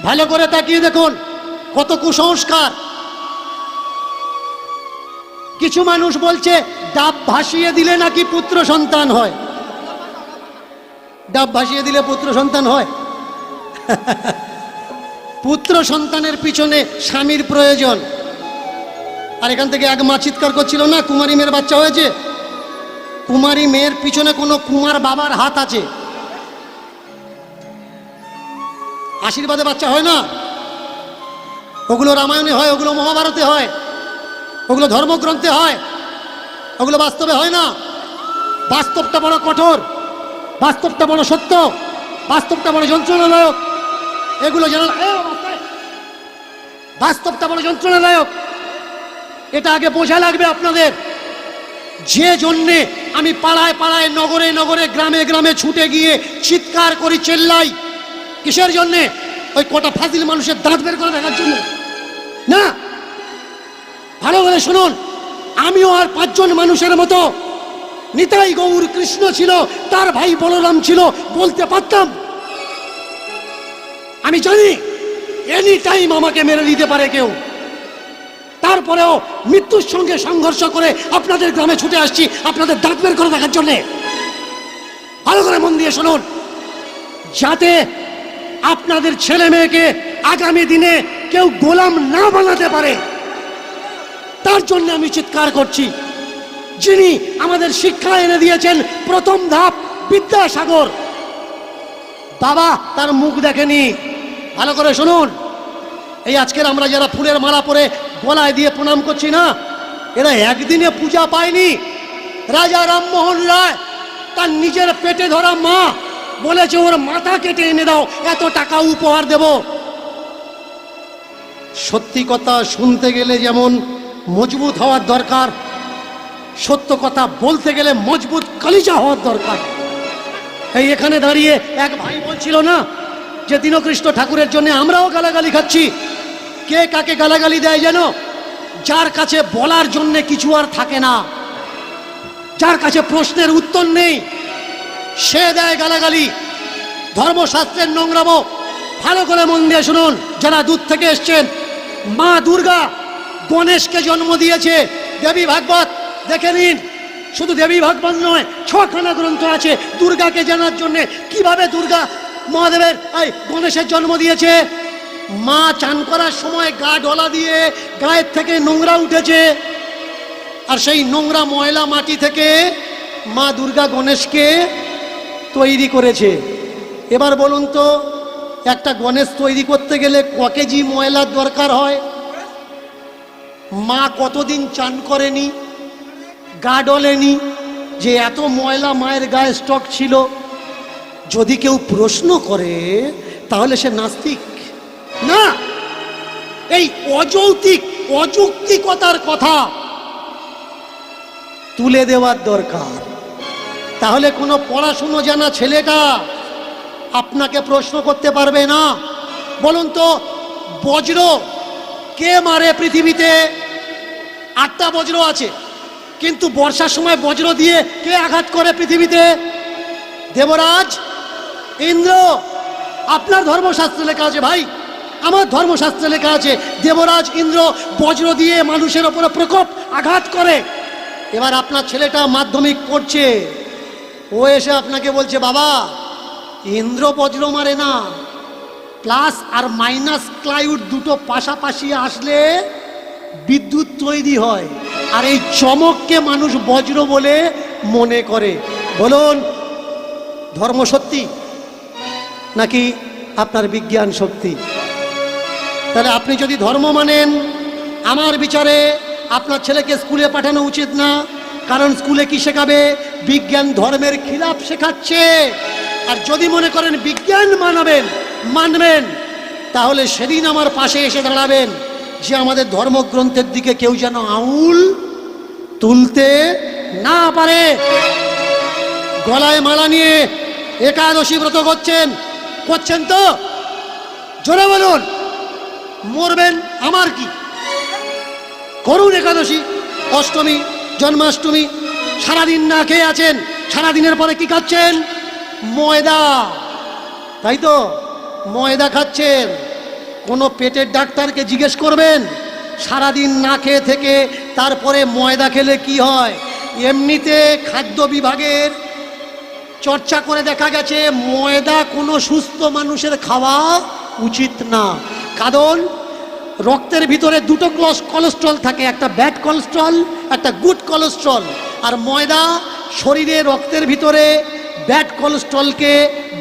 ভালো করে তাকিয়ে দেখুন কত কুসংস্কার। কিছু মানুষ বলছে ডাব ভাসিয়ে দিলে নাকি পুত্র সন্তান হয়। ডাব ভাসিয়ে দিলে পুত্র সন্তান হয়? পুত্র সন্তানের পিছনে স্বামীর প্রয়োজন। আর এখান থেকে এক মা চিৎকার করছিল না, কুমারী মেয়ের বাচ্চা হয়েছে। কুমারী মেয়ের পিছনে কোনো কুমার বাবার হাত আছে। আশীর্বাদে বাচ্চা হয় না, ওগুলো রামায়ণে হয়, ওগুলো মহাভারতে হয়, ওগুলো ধর্মগ্রন্থে হয়, ওগুলো বাস্তবে হয় না। বাস্তবটা বড় কঠোর, বাস্তবটা বড় সত্য, বাস্তবটা বড় যন্ত্রণাদায়ক। এগুলো যেন বাস্তবটা বড় যন্ত্রণাদায়ক, এটা আগে বোঝা লাগবে আপনাদের। যে জন্যে আমি পাড়ায় পাড়ায়, নগরে নগরে, গ্রামে গ্রামে ছুটে গিয়ে চিৎকার করি, চেল্লাই, কিসের জন্যে? ওই কটা ফাজিল মানুষের দাঁত বের করে দেখার জন্য না। ভালো করে শুনুন, আমিও আর 5 জন মানুষের মতো নিতাই গৌর কৃষ্ণ ছিল, তার ভাই বলরাম ছিল, বলতে পারতাম। আমি জানি এনি টাইম আমাকে মেরে দিতে পারে কেউ, তারপরেও মৃত্যুর সঙ্গে সংঘর্ষ করে আপনাদের গ্রামে ছুটে আসছি আপনাদের দাঁত বের করে দেখার জন্যে। ভালো করে মন দিয়ে শুনুন, যাতে আপনাদের ছেলে মেয়েকে আগামী দিনে কেউ গোলাম না বানাতে পারে, তার জন্য আমি চিৎকার করছি। যিনি আমাদের শিক্ষা এনে দিয়েছেন প্রথম ধাপ, বিদ্যাসাগর বাবা তার মুখ দেখেনি। ভালো করে শুনুন, এই আজকের আমরা যারা ফুলের মালা পরে গলায় দিয়ে প্রণাম করছি না, এরা একদিনে পূজা পায়নি। রাজা রামমোহন রায় তার নিজের পেটে ধরা মা বলেছে ওর মাথা কেটে এনে দাও, এত টাকা উপহার দেব। সত্যি কথা শুনতে গেলে যেমন মজবুত হওয়ার দরকার, সত্য কথা বলতে গেলে মজবুত কলিজা হওয়ার দরকার। এই এখানে দাঁড়িয়ে এক ভাই বলছিল না যে দীনকৃষ্ণ ঠাকুরের জন্য আমরাও গালাগালি খাচ্ছি। কে কাকে গালাগালি দেয় যেন? যার কাছে বলার জন্য কিছু আর থাকে না, যার কাছে প্রশ্নের উত্তর নেই, সে দেয় গালাগালি। ধর্মশাস্ত্রের নোংরামো ভালো করে মন দিয়ে শুনুন। যারা দূর থেকে এসছেন, মা দুর্গা গণেশকে জন্ম দিয়েছে। দেবী ভাগবত দেখে নিন, শুধু দেবী ভাগবত নয়, 6খানা গ্রন্থ আছে দুর্গাকে জানার জন্য, কিভাবে দুর্গা মহাদেবের গণেশের জন্ম দিয়েছে। মা চান করার সময় গা ডলা দিয়ে গায়ের থেকে নোংরা উঠেছে, আর সেই নোংরা ময়লা মাটি থেকে মা দুর্গা গণেশকে তৈরি করেছে। এবার বলুন তো, একটা গণেশ তৈরি করতে গেলে ক কেজি ময়লার দরকার হয়? মা কতদিন চান করেনি, গা ডলেনি, যে এত ময়লা মায়ের গায়ে স্টক ছিল? যদি কেউ প্রশ্ন করে তাহলে সে নাস্তিক না। এই অযৌক্তিক অযৌক্তিকতার কথা তুলে দেওয়ার দরকার। তাহলে কোনো পড়াশুনো জানা ছেলেটা আপনাকে প্রশ্ন করতে পারবে না। বলুন তো, বজ্র কে মারে পৃথিবীতে? 8টা বজ্র আছে, কিন্তু বর্ষার সময় বজ্র দিয়ে কে আঘাত করে পৃথিবীতে? দেবরাজ ইন্দ্র। আপনার ধর্মশাস্ত্রে লেখা আছে ভাই, আমার ধর্মশাস্ত্রে লেখা আছে দেবরাজ ইন্দ্র বজ্র দিয়ে মানুষের ওপরে প্রকোপ আঘাত করে। এবার আপনার ছেলেটা মাধ্যমিক পড়ছে, ও এসে আপনাকে বলছে বাবা ইন্দ্র বজ্র মারে না, প্লাস আর মাইনাস ক্লাইউড দুটো পাশাপাশি আসলে বিদ্যুৎ তৈরি হয়, আর এই চমককে মানুষ বজ্র বলে মনে করে। বলুন, ধর্ম সত্যি নাকি আপনার বিজ্ঞান শক্তি? তাহলে আপনি যদি ধর্ম মানেন, আমার বিচারে আপনার ছেলেকে স্কুলে পাঠানো উচিত না। কারণ স্কুলে কি শেখাবে? বিজ্ঞান ধর্মের খিলাফ শেখাচ্ছে। আর যদি মনে করেন বিজ্ঞান মানবেন, তাহলে সেদিন আমার পাশে এসে দাঁড়াবেন যে আমাদের ধর্মগ্রন্থের দিকে কেউ যেন আঙুল তুলতে না পারে। গলায় মালা নিয়ে একাদশী ব্রত করছেন তো? জোরে বলুন। মরবেন আমার কি, করুন একাদশী, অষ্টমী, জন্মাষ্টমী, সারাদিন না খেয়ে আছেন, সারাদিনের পরে কি খাচ্ছেন? ময়দা, তাই তো? ময়দা খাচ্ছেন, কোনো পেটের ডাক্তারকে জিজ্ঞেস করবেন সারাদিন না খেয়ে থেকে তারপরে ময়দা খেলে কি হয়। এমনিতে খাদ্য বিভাগের চর্চা করে দেখা গেছে ময়দা কোনো সুস্থ মানুষের খাওয়া উচিত না, কারণ রক্তের ভিতরে দুটো কোলেস্ট্রল থাকে, একটা ব্যাড কোলেস্ট্রল, একটা গুড কোলেস্ট্রল। আর ময়দা শরীরে রক্তের ভিতরে ব্যাড কোলেস্ট্রলকে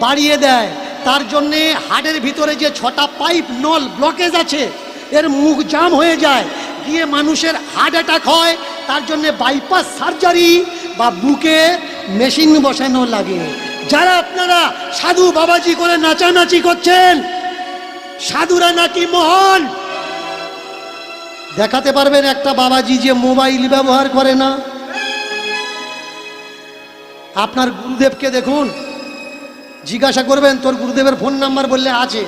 বাড়িয়ে দেয়। তার জন্যে হার্টের ভিতরে যে 6টা পাইপ নল ব্লকেজ আছে এর মুখ জাম হয়ে যায়, গিয়ে মানুষের হার্ট অ্যাটাক হয়। তার জন্যে বাইপাস সার্জারি বা বুকে মেশিন বসানো লাগে। যারা আপনারা সাধু বাবাজি করে নাচানাচি করছেন, সাধুরা নাকি মহান, দেখাতে পারবেন একটা বাবাজি যে মোবাইল ব্যবহার করে না? আপনার গুরুদেবকে দেখুন, জিজ্ঞাসা করবেন তোর গুরুদেবের ফোন নাম্বার, বললে আছে।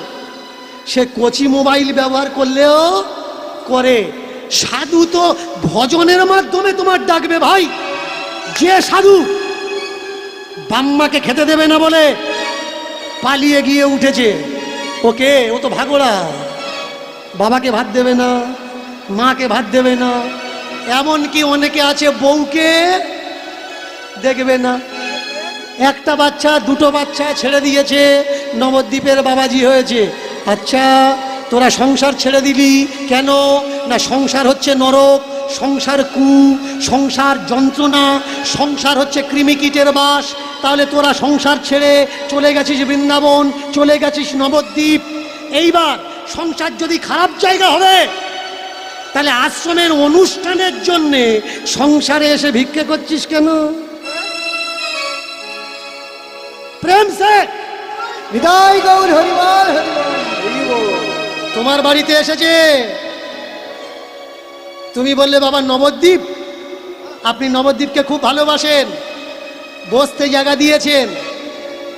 সে কচি মোবাইল ব্যবহার করলেও করে। সাধু তো ভজনের মাধ্যমে তোমার ডাকবে ভাই। যে সাধু বাম্মাকে খেতে দেবে না বলে পালিয়ে গিয়ে উঠেছে, ওকে ও তো ভাগোড়া, বাবাকে ভাত দেবে না, মাকে ভাত দেবে না, এমনকি অনেকে আছে বউকে দেখবে না। একটা বাচ্চা দুটো বাচ্চা ছেড়ে দিয়েছে, নবদ্বীপের বাবাজি হয়েছে। আচ্ছা তোরা সংসার ছেড়ে দিলি কেন? না সংসার হচ্ছে নরক, সংসার সংসার যন্ত্রণা, সংসার হচ্ছে কৃমিকীটের বাস। তাহলে তোরা সংসার ছেড়ে চলে গেছিস বৃন্দাবন, চলে গেছিস নবদ্বীপ। এইবার সংসার যদি খারাপ জায়গা হবে, তাহলে আশ্রমের অনুষ্ঠানের জন্যে সংসারে এসে ভিক্ষে করছিস কেন? প্রেম সে বিদায় গৌর হরিবল হরিবল। তোমার বাড়িতে এসেছে, তুমি বললে বাবা নবদ্বীপ, আপনি নবদ্বীপকে খুব ভালোবাসেন, বসতে জায়গা দিয়েছেন।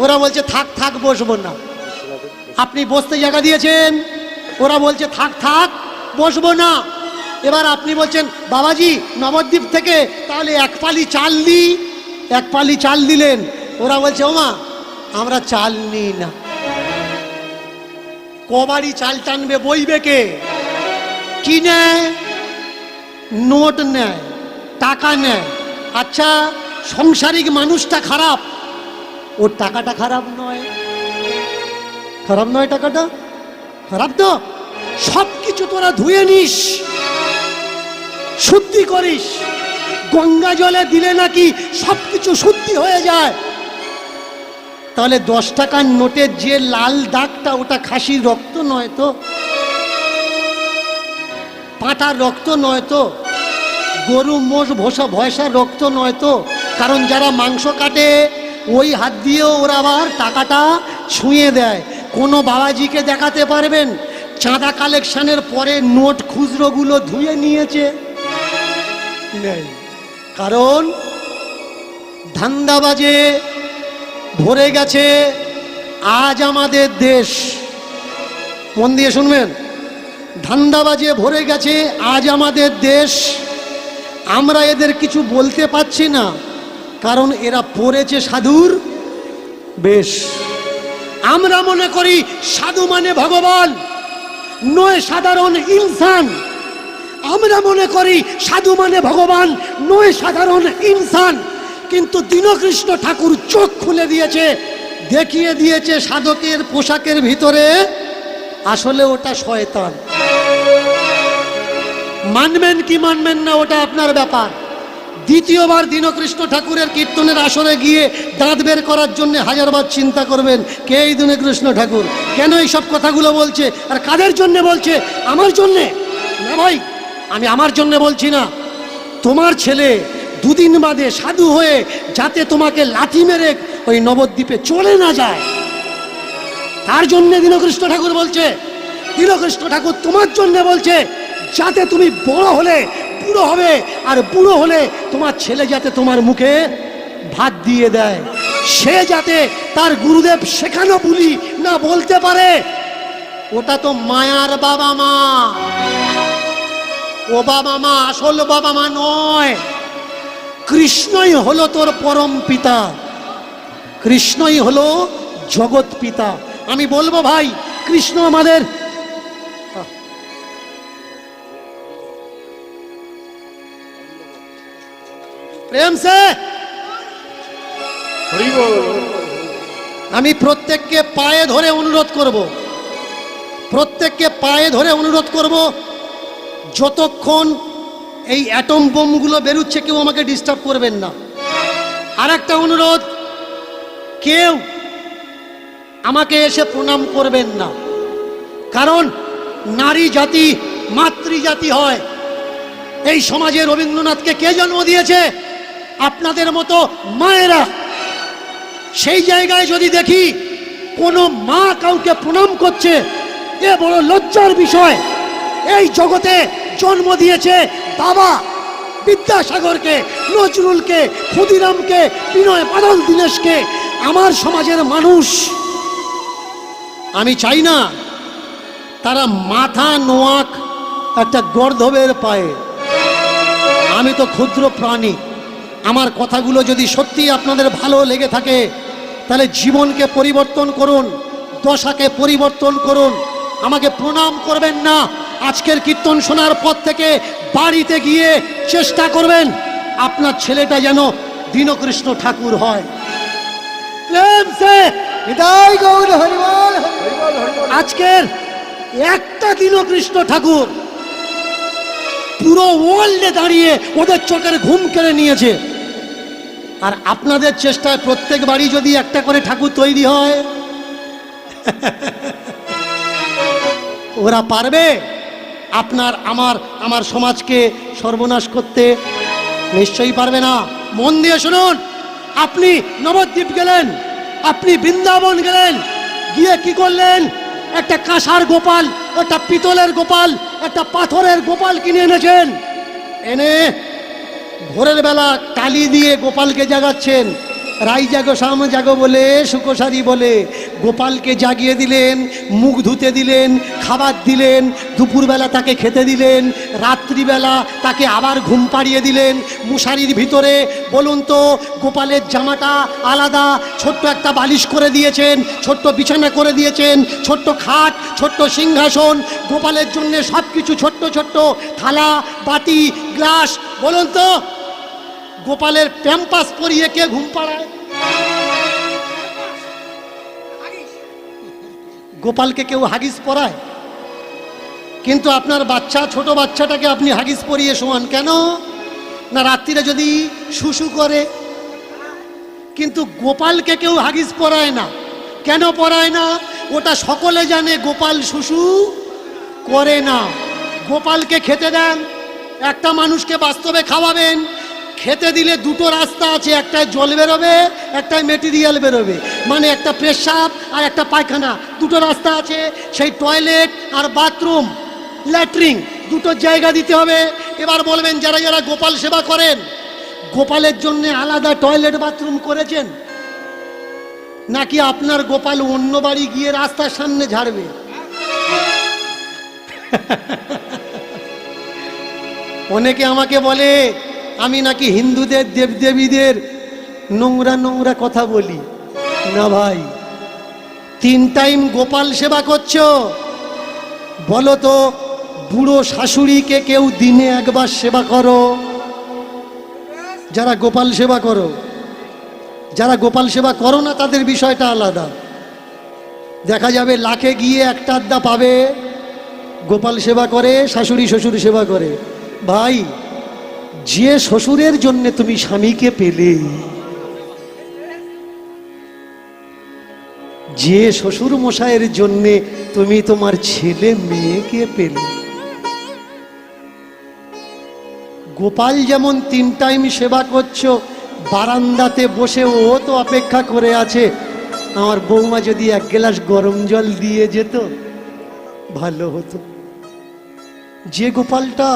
ওরা বলছে থাক থাক বসবো না। আপনি বসতে জায়গা দিয়েছেন, ওরা বলছে থাক থাক বসবো না। এবার আপনি বলছেন বাবাজি নবদ্বীপ থেকে তাহলে এক পালি চাল দিলেন। ওরা বলছে ওমা আমরা চাল নিই না। কবাড়ি চাল টানবে, বইবে কে? কি নেয়? নোট নেয়, টাকা নেয়। আচ্ছা সংসারিক মানুষটা খারাপ, ওর টাকাটা খারাপ নয়? খারাপ নয়, টাকাটা খারাপ তো। সব কিছু তোরা ধুয়ে নিস, শুদ্ধি করিস, গঙ্গা জলে দিলে নাকি সব কিছু শুদ্ধি হয়ে যায়। তাহলে 10 টাকার নোটের যে লাল দাগটা, ওটা খাসির রক্ত নয় তো, পাঁটার রক্ত নয় তো, গরু মোষ ভয়সার রক্ত নয় তো। কারণ যারা মাংস কাটে ওই হাত দিয়েও ওরা আবার টাকাটা ছুঁয়ে দেয়। কোনো বাবাজিকে দেখাতে পারবেন চাঁদা কালেকশনের পরে নোট খুচরোগুলো ধুয়ে নিয়েছে? নেই। কারণ ধান্দাবাজে ভরে গেছে আজ আমাদের দেশ। মন দিয়ে শুনবেন, ধান্দাবাজে ভরে গেছে আজ আমাদের দেশ। আমরা এদের কিছু বলতে পারছি না, কারণ এরা পড়েছে সাধুর বেশ। আমরা মনে করি সাধু মানে ভগবান, নয় সাধারণ ইনসান। আমরা মনে করি সাধু মানে ভগবান, নয় সাধারণ ইনসান। কিন্তু দীনকৃষ্ণ ঠাকুর চোখ খুলে দিয়েছে, দেখিয়ে দিয়েছে সাধকের পোশাকের ভিতরে আসলে ওটা শয়তান। মানবেন কি মানবেন না ওটা আপনার ব্যাপার। দ্বিতীয়বার দীনকৃষ্ণ ঠাকুরের কীর্তনের আসরে গিয়ে দাঁত বের করার জন্য 1000বার চিন্তা করবেন কে এই দীনকৃষ্ণ ঠাকুর, কেন এই সব কথাগুলো বলছে, আর কাদের জন্য বলছে? আমার জন্যে না ভাই, আমি আমার জন্য বলছি না। তোমার ছেলে 2 দিন বাদে সাধু হয়ে যাতে তোমাকে লাথি মেরে ওই নবদ্বীপে চলে না যায়, তার জন্য দীনকৃষ্ণ ঠাকুর বলছে। দীনকৃষ্ণ ঠাকুর তোমার জন্য বলছে যাতে তুমি বড় হলে বুড়ো হবে, আর বুড়ো হলে তোমার ছেলে যাতে তোমার মুখে ভাত দিয়ে দেয়, সে যাতে তার গুরুদেব শেখানো বলি না বলতে পারে। ওটা তো মায়ার বাবা মা, ও বাবা মা আসল বাবা মা নয়। কৃষ্ণই হলো তোর পরম পিতা, কৃষ্ণই হলো জগৎ পিতা। আমি বলবো ভাই, কৃষ্ণ আমাদের প্রেম সে আমি প্রত্যেককে পায়ে ধরে অনুরোধ করব, প্রত্যেককে পায়ে ধরে অনুরোধ করব, যতক্ষণ এই অ্যাটম বোমগুলো বেরুচ্ছে কেউ আমাকে ডিস্টার্ব করবেন না। আর একটা অনুরোধ, কেউ আমাকে এসে প্রণাম করবেন না, কারণ নারী জাতি মাতৃজাতি হয়। এই সমাজে রবীন্দ্রনাথকে কে জন্ম দিয়েছে? আপনাদের মতো মায়েরা। সেই জায়গায় যদি দেখি কোনো মা কাউকে প্রণাম করছে, এ বড় লজ্জার বিষয়। এই জগতে জন্ম দিয়েছে বাবা বিদ্যাসাগরকে, নজরুলকে, ক্ষুদিরামকে, বিনয় বাদল দীনেশকে, আমার সমাজের মানুষ। আমি চাই না তারা মাথা নোয়াক একটা গর্ধবের পায়ে। আমি তো ক্ষুদ্র প্রাণী, আমার কথাগুলো যদি সত্যি আপনাদের ভালো লেগে থাকে তাহলে জীবনকে পরিবর্তন করুন, দশাকে পরিবর্তন করুন। আমাকে প্রণাম করবেন না। আজকের কীর্তন শোনার পর থেকে বাড়িতে গিয়ে চেষ্টা করবেন আপনার ছেলেটা যেন দীনকৃষ্ণ ঠাকুর হয়। প্রেম সে বিদায় গৌর হরিবল। আজকের একটা দীনকৃষ্ণ ঠাকুর পুরো ওয়ার্ল্ডে দাঁড়িয়ে ওদের চোখের ঘুম কেড়ে নিয়েছে। আর আপনাদের চেষ্টায় প্রত্যেক বাড়ি যদি একটা করে ঠাকুর তৈরি হয়, ওরা পারবে আপনার আমার সমাজকে সর্বনাশ করতে? নিশ্চয়ই পারবে না। মন দিয়ে শুনুন, আপনি নবদ্বীপ গেলেন, আপনি বৃন্দাবন গেলেন, গিয়ে কি করলেন? একটা কাঁসার গোপাল, একটা পিতলের গোপাল, একটা পাথরের গোপাল কিনে এনেছেন। এনে ভোরের বেলা টালি দিয়ে গোপালকে জাগাচ্ছেন। রাই জাগো শাম জাগো বলে, সুকোসারি বলে গোপালকে জাগিয়ে দিলেন, মুখ ধুতে দিলেন, খাবার দিলেন, দুপুরবেলা তাকে খেতে দিলেন, রাত্রিবেলা তাকে আবার ঘুম পাড়িয়ে দিলেন মশারির ভিতরে। বলুন তো, গোপালের জামাটা আলাদা, ছোট্ট একটা বালিশ করে দিয়েছেন, ছোট্ট বিছানা করে দিয়েছেন, ছোট্ট খাট, ছোট্ট সিংহাসন, গোপালের জন্য সব কিছু ছোট্ট ছোট্ট থালা, বাটি, গ্লাস। বলুন তো, গোপালের প্যাম্পাস পরিয়ে কে ঘুম পাড়ায়? গোপালকে কেউ হাগিস পরায়? কিন্তু আপনার বাচ্চা, ছোট বাচ্চাটাকে আপনি হাগিস পরিয়ে শোয়ান কেন? না রাত্রিরে যদি শুশু করে। কিন্তু গোপালকে কেউ হাগিস পরায় না। কেন পরায় না? ওটা সকলে জানে গোপাল শুশু করে না। গোপালকে খেতে দেন, একটা মানুষকে বাস্তবে খাওয়াবেন, খেতে দিলে দুটো রাস্তা আছে, একটায় জল বেরোবে, একটায় মেটেরিয়াল বেরোবে, মানে একটা পেশাব আর একটা পায়খানা, দুটো রাস্তা আছে। সেই টয়লেট আর বাথরুম, ল্যাট্রিন, দুটো জায়গা দিতে হবে। এবার বলবেন, যারা যারা গোপাল সেবা করেন, গোপালের জন্য আলাদা টয়লেট বাথরুম করেছেন নাকি আপনার গোপাল অন্য বাড়ি গিয়ে রাস্তার সামনে ঝাড়বে? অনেকে আমাকে বলে আমি নাকি হিন্দুদের দেবদেবীদের নোংরা নোংরা কথা বলি। না ভাই, 3 টাইম গোপাল সেবা করছো, বলো তো বুড়ো শাশুড়িকে কেউ দিনে একবার সেবা করো? যারা গোপাল সেবা করো, যারা গোপাল সেবা করো না তাদের বিষয়টা আলাদা। দেখা যাবে লাখে গিয়ে একটা আড্ডা পাবে গোপাল সেবা করে, শাশুড়ি শ্বশুর সেবা করে। ভাই, যে শ্বশুরের জন্য তুমি স্বামীকে পেলে, যে শ্বশুর মশাইয়ের জন্য তুমি তোমার ছেলে মেয়েকে পেলে, গোপাল যেমন 3 টাইম সেবা করছো, বারান্দাতে বসে ও তো অপেক্ষা করে আছে আমার বৌমা যদি 1 গ্লাস গরম জল দিয়ে যেত ভালো হতো। যে গোপালটা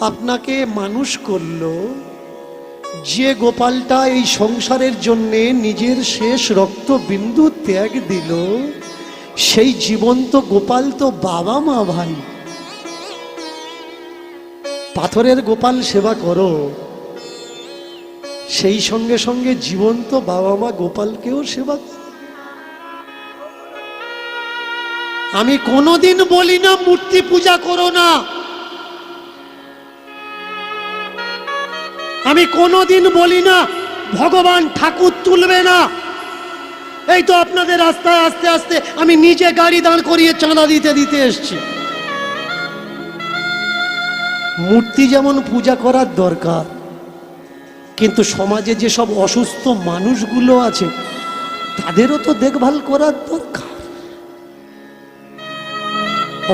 আপনাকে মানুষ করলো, যে গোপালটা এই সংসারের জন্যে নিজের শেষ রক্তবিন্দু ত্যাগ দিল, সেই জীবন্ত গোপাল তো বাবা মা ভাই। পাথরের গোপাল সেবা করো, সেই সঙ্গে সঙ্গে জীবন্ত বাবা মা গোপালকেও সেবা করো। আমি কোনোদিন বলি না মূর্তি পূজা করো না, আমি কোনোদিন বলি না ভগবান ঠাকুর তুলবে না। এই তো আপনাদের রাস্তায় আস্তে আস্তে আমি নিজে গাড়ি দাঁড় করিয়ে চাঁদা দিতে দিতে এসছি। মূর্তি যেমন পূজা করার দরকার, কিন্তু সমাজে যেসব অসুস্থ মানুষগুলো আছে তাদেরও তো দেখভাল করার দরকার।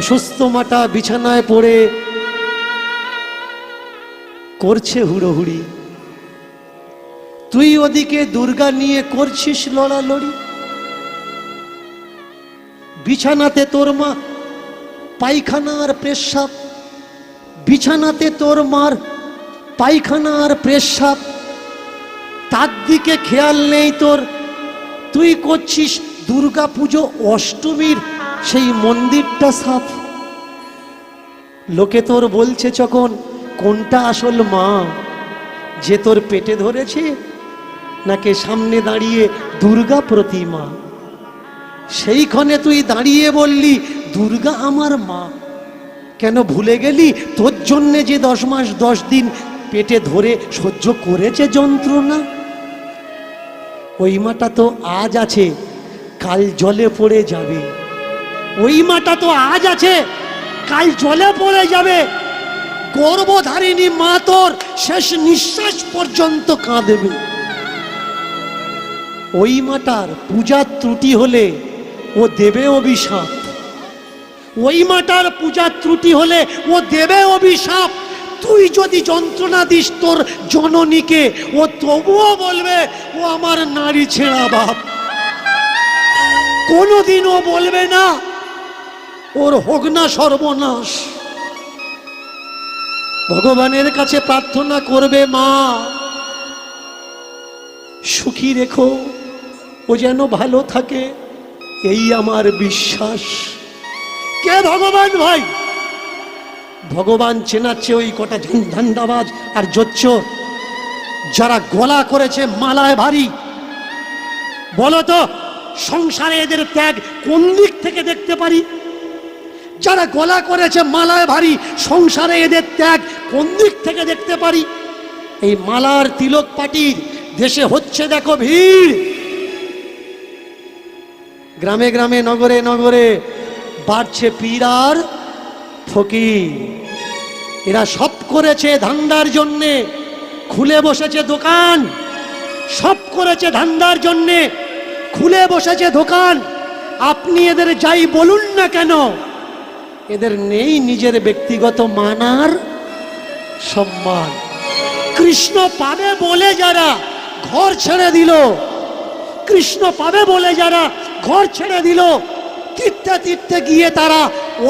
অসুস্থ মাটা বিছানায় পড়ে করছে হুড়োহুড়ি, তুই ওদিকে দুর্গা নিয়ে করছিস লড়ালড়ি। বিছানাতে তোর মা পায়খানা আর পেশাব, বিছানাতে তোর মার পায়খানা আর পেশাব, তার দিকে খেয়াল নেই তোর। তুই করছিস দুর্গা পুজো অষ্টমীর সেই মন্দিরটা সাফ। লোকে তোর বলছে যখন কোনটা আসল মা, যে তোর পেটে ধরেছে নাকি সামনে দাঁড়িয়ে দুর্গা প্রতিমা। সেইখানে তুই দাঁড়িয়ে বললি দুর্গা আমার মা। কেন ভুলে গেলি তোর জন্যে যে 10 মাস 10 দিন পেটে ধরে সহ্য করেছে যন্ত্রণা? ওই মাটা তো আজ আছে, কাল জলে পড়ে যাবে। ওই মাটা তো আজ আছে, কাল জলে পড়ে যাবে। গর্ভধারিণী মা তোর শেষ নিঃশ্বাস পর্যন্ত কাঁদবে। ওই মাটার পূজার ত্রুটি হলে ও দেবে অভিশাপ। ওই মাটার পূজার ত্রুটি হলে ও দেবে অভিশাপ। তুই যদি যন্ত্রণা দিস তোর জননীকে, ও তবুও বলবে ও আমার নারী ছেঁড়া বাপ। কোনোদিনও বলবে না ওর হোক না সর্বনাশ। ভগবানের কাছে প্রার্থনা করবে, মা সুখী রেখো, ও যেন ভালো থাকে, এই আমার বিশ্বাস। কে ভগবান ভাই? ভগবান চেনাচ্ছে ওই কটা ধান্দাবাজ আর জোচ্চোর যারা গলা করেছে মালায় ভারী। বলো তো সংসারে এদের ত্যাগ কোন দিক থেকে দেখতে পারি? যারা গলা করেছে মালায় ভারী, সংসারে এদের ত্যাগ কোন দিক থেকে দেখতে পারি? এই মালার তিলক পাটির দেশে হচ্ছে দেখো ভিড়। গ্রামে গ্রামে নগরে নগরে বাড়ছে পীর আর ফকির। এরা সব করেছে ধান্দার জন্যে, খুলে বসেছে দোকান। সব করেছে ধান্দার জন্যে, খুলে বসেছে দোকান। আপনি এদের যাই বলুন না কেন, এদের নেই নিজের ব্যক্তিগত মানার সম্মান। কৃষ্ণ পাবে বলে যারা ঘর ছেড়ে দিল, কৃষ্ণ পাবে বলে যারা ঘর ছেড়ে দিল, তীর্থে তীর্থে গিয়ে তারা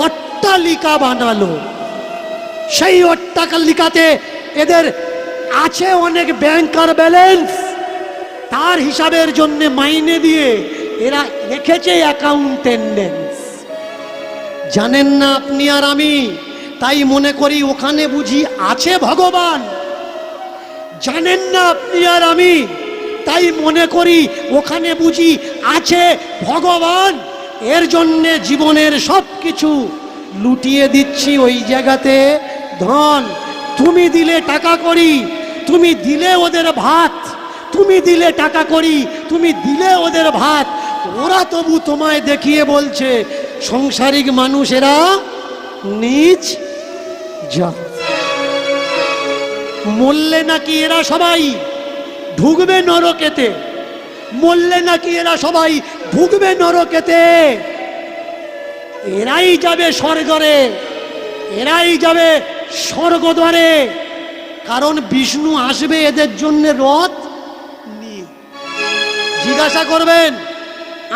অট্টালিকা বানালো। সেই অট্টালিকাতে এদের আছে অনেক ব্যাংকার ব্যালেন্স, তার হিসাবের জন্য মাইনে দিয়ে এরা রেখেছে অ্যাকাউন্টেন্ডেন্স। জানেন না আপনি আর আমি, তাই মনে করি ওখানে বুঝি আছে ভগবান। জানেন না আপনি আর আমি, তাই মনে করি ওখানে বুঝি আছে ভগবান। এর জন্যে জীবনের সব কিছু লুটিয়ে দিচ্ছি ওই জায়গাতে ধন। তুমি দিলে টাকা করি, তুমি দিলে ওদের ভাত। তুমি দিলে টাকা করি, তুমি দিলে ওদের ভাত। ওরা তবু তোমায় দেখিয়ে বলছে সংসারিক মানুষেরা নিজ জাত। মরলে নাকি এরা সবাই ঢুকবে নরকেতে, মরলে নাকি এরা সবাই ঢুকবে নরকেতে। এরাই যাবে স্বর্গরে, এরাই যাবে স্বর্গদ্বারে। কারণ বিষ্ণু আসবে এদের জন্য রথ নিয়ে। জিজ্ঞাসা করবেন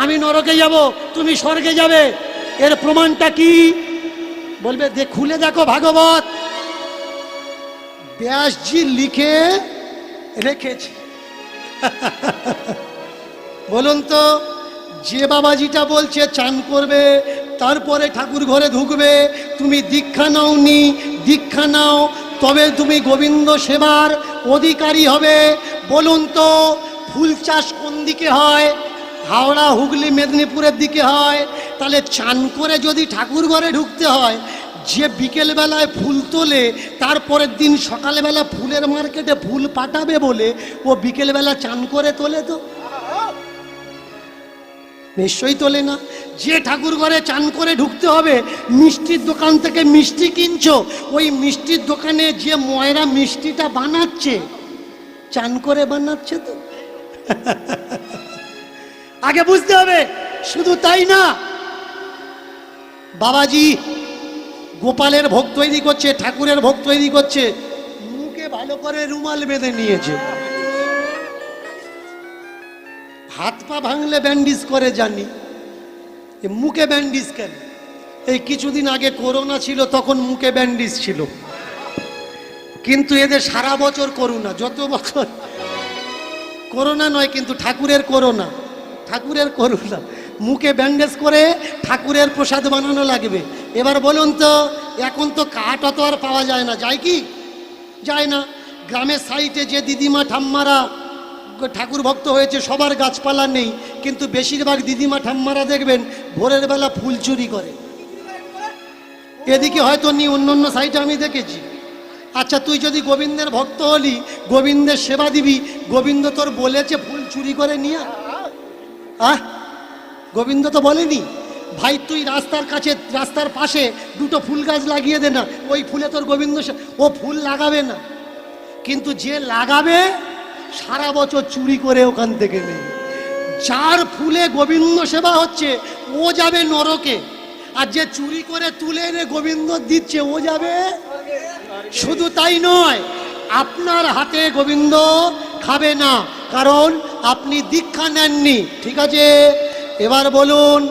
আমি নরকে যাব, তুমি স্বর্গে যাবে, এর প্রমাণটা কি? বলবে খুলে দেখো ভাগবত, ব্যাসজি লিখে রেখেছে। বলুন তো, যে বাবাজিটা বলছে চান করবে তারপরে ঠাকুর ঘরে ঢুকবে, তুমি দীক্ষা নাওনি, দীক্ষা নাও তবে তুমি গোবিন্দ সেবার অধিকারী হবে। বলুন তো ফুল চাষ কোন দিকে হয়? হাওড়া হুগলি মেদিনীপুরের দিকে হয়। তাহলে চান করে যদি ঠাকুর ঘরে ঢুকতে হয়, যে বিকেলবেলায় ফুল তোলে তারপরের দিন সকালবেলা ফুল ফুলের মার্কেটে ফুল পাঠাবে বলে ও বিকেলবেলা চান করে তোলে? তো নিশ্চয়ই তোলে না। যে ঠাকুর ঘরে চান করে ঢুকতে হবে, মিষ্টির দোকান থেকে মিষ্টি কিনছো, ওই মিষ্টির দোকানে যে ময়রা মিষ্টিটা বানাচ্ছে চান করে বানাচ্ছে তো। আগে বুঝতে হবে। শুধু তাই না, বাবাজি গোপালের ভোগ তৈরি করছে, ঠাকুরের ভোগ তৈরি করছে, মুখে ভালো করে রুমাল বেঁধে নিয়েছে। হাত পা ভাঙলে ব্যান্ডেজ করে জানি, মুখে ব্যান্ডেজ কেন? এই কিছুদিন আগে করোনা ছিল, তখন মুখে ব্যান্ডেজ ছিল, কিন্তু এদের সারা বছর করোনা। যত বছর করোনা নয়, কিন্তু ঠাকুরের করোনা, ঠাকুরের করোনা। মুখে ব্যান্ডেজ করে ঠাকুরের প্রসাদ বানানো লাগবে। এবার বলুন তো, এখন তো কাঠ অত আর পাওয়া যায় না, যায় কি? যায় না। গ্রামের সাইডে যে দিদিমা ঠাম্মারা ঠাকুর ভক্ত হয়েছে, সবার গাছপালা নেই, কিন্তু বেশিরভাগ দিদিমা ঠাম্মারা দেখবেন ভোরের বেলা ফুল চুরি করে। এদিকে হয়তো নি, অন্য অন্য সাইডে আমি দেখেছি। আচ্ছা, তুই যদি গোবিন্দের ভক্ত হলি, গোবিন্দের সেবা দিবি, গোবিন্দ তোর বলেছে ফুল চুরি করে নিয়ে আহ? গোবিন্দ তো বলেনি ভাই তুই রাস্তার কাছে, রাস্তার পাশে দুটো ফুল গাছ লাগিয়ে দে না, ওই ফুলে তোর গোবিন্দ, ও ফুল লাগাবে না। কিন্তু যে লাগাবে সারা বছর চুরি করে ওখান থেকে নেই। যার ফুলে গোবিন্দ সেবা হচ্ছে ও যাবে নরকে, আর যে চুরি করে তুলে এনে গোবিন্দ দিচ্ছে ও যাবে। শুধু তাই নয়, আপনার হাতে গোবিন্দ খাবে না, কারণ আপনি দীক্ষা নেননি। ঠিক আছে, এবার বলুন,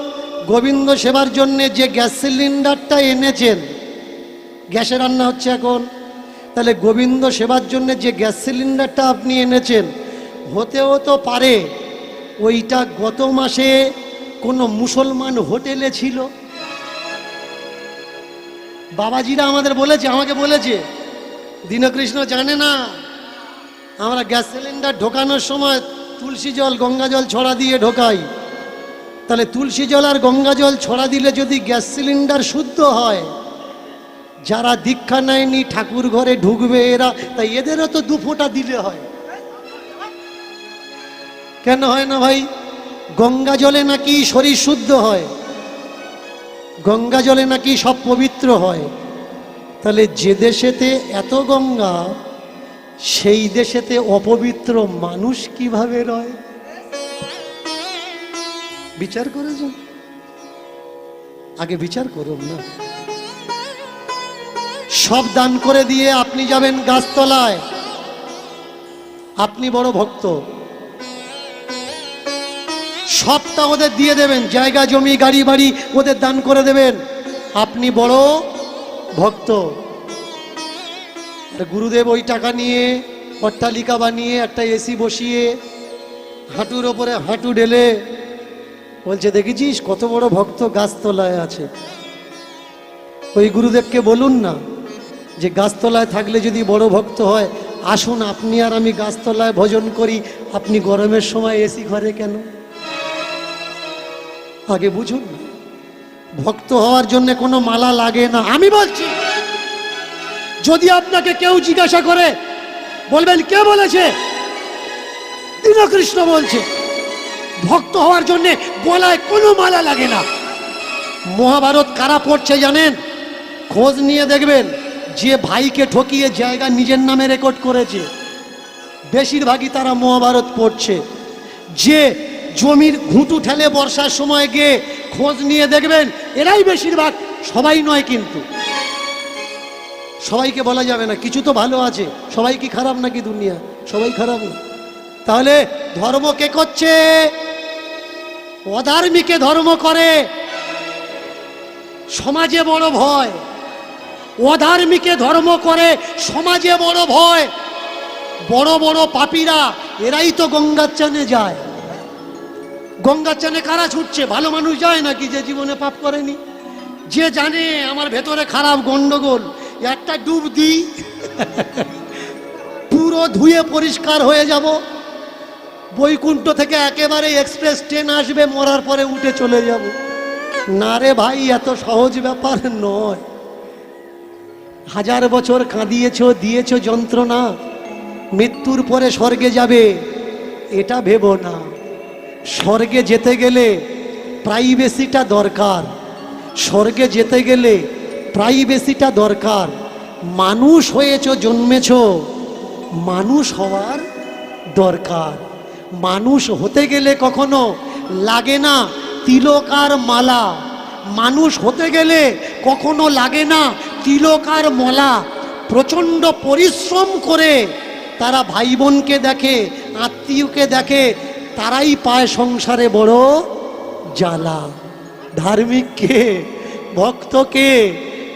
গোবিন্দ সেবার জন্য যে গ্যাস সিলিন্ডারটা এনেছেন, গ্যাসে রান্না হচ্ছে এখন, তাহলে গোবিন্দ সেবার জন্য যে গ্যাস সিলিন্ডারটা আপনি এনেছেন, হতেও তো পারে ওইটা গত মাসে কোনো মুসলমান হোটেলে ছিল। বাবাজিরা আমাদের বলেছে, আমাকে বলেছে, দীনকৃষ্ণ জানে না আমরা গ্যাস সিলিন্ডার ঢোকানোর সময় তুলসী জল গঙ্গা জল ছড়া দিয়ে ঢোকাই। তাহলে তুলসী জল আর গঙ্গা জল ছড়া দিলে যদি গ্যাস সিলিন্ডার শুদ্ধ হয়, যারা দীক্ষা নেয়নি ঠাকুর ঘরে ঢুকবে এরা, তাই এদেরও তো 2 ফোঁটা দিলে হয়। কেন হয় না ভাই? গঙ্গা জলে নাকি শরীর শুদ্ধ হয়, গঙ্গা জলে নাকি সব পবিত্র হয়। তাহলে যে দেশেতে এত গঙ্গা, সেই দেশেতে অপবিত্র মানুষ কিভাবে রয়? বিচার করেছেন? আগে বিচার করুন না। সব দান করে দিয়ে আপনি যাবেন গাছতলায়, আপনি বড় ভক্ত, সবটা ওদের দিয়ে দেবেন, জায়গা জমি গাড়ি বাড়ি ওদের দান করে দেবেন, আপনি বড় ভক্ত। গুরুদেব ওই টাকা নিয়ে অট্টালিকা বানিয়ে একটা এসি বসিয়ে হাঁটুর ওপরে হাঁটু ঢেলে বলছে, দেখেছিস কত বড় ভক্ত গাছতলায় আছে। ওই গুরুদেবকে বলুন না যে গাছতলায় থাকলে যদি বড় ভক্ত হয়, আসুন আপনি আর আমি গাছতলায় ভজন করি, আপনি গরমের সময় এসি ঘরে কেন? আগে বুঝুন, ভক্ত হওয়ার জন্য কোনো মালা লাগে না। আমি বলছি, যদি আপনাকে কেউ জিজ্ঞাসা করে, বলবেন কে বলেছে? দীনকৃষ্ণ বলছে। ভক্ত হওয়ার জন্য গলায় কোনো মালা লাগে না। মহাভারত কারা পড়ছে জানেন? খোঁজ নিয়ে দেখবেন, যে ভাইকে ঠকিয়ে জায়গা নিজের নামে রেকর্ড করেছে, বেশিরভাগই তারা মহাভারত পড়ছে। যে জমির ঘুঁটু ঠেলে বর্ষার সময় গিয়ে খোঁজ নিয়ে দেখবেন, এরাই বেশিরভাগ, সবাই নয় কিন্তু। সবাইকে বলা যাবে না, কিছু তো ভালো আছে। সবাই কি খারাপ নাকি? দুনিয়া সবাই খারাপ না। তাহলে ধর্ম কে করছে? অধার্মিকে ধর্ম করে। সমাজে বড় ভয়, অধার্মিকে ধর্ম করে, সমাজে বড় ভয়। বড় বড় পাপীরা এরাই তো গঙ্গার চানে যায়। গঙ্গার চানে কারা ছুটছে? ভালো মানুষ যায় নাকি যে জীবনে পাপ করেনি? যে জানে আমার ভেতরে খারাপ গন্ডগোল, একটা ডুব দিই পুরো ধুয়ে পরিষ্কার হয়ে যাব। বৈকুণ্ঠ থেকে একেবারে এক্সপ্রেস ট্রেন আসবে, মরার পরে উঠে চলে যাব। না রে ভাই, এত সহজ ব্যাপার নয়। হাজার বছর কাঁদিয়েছ, দিয়েছ যন্ত্রণা, মৃত্যুর পরে স্বর্গে যাবে এটা ভেবো না। স্বর্গে যেতে গেলে প্রাইভেসিটা দরকার, স্বর্গে যেতে গেলে প্রাইভেসিটা দরকার। মানুষ হয়েছ, জন্মেছ, মানুষ হওয়ার দরকার। মানুষ হতে গেলে কখনো লাগে না তিলক আর মালা, মানুষ হতে গেলে কখনো লাগে না তিলক আর মালা। প্রচণ্ড পরিশ্রম করে তারা ভাই বোনকে দেখে, আত্মীয়কে দেখে, তারাই পায় সংসারে বড় জ্বালা। ধার্মিক কে? ভক্ত কে?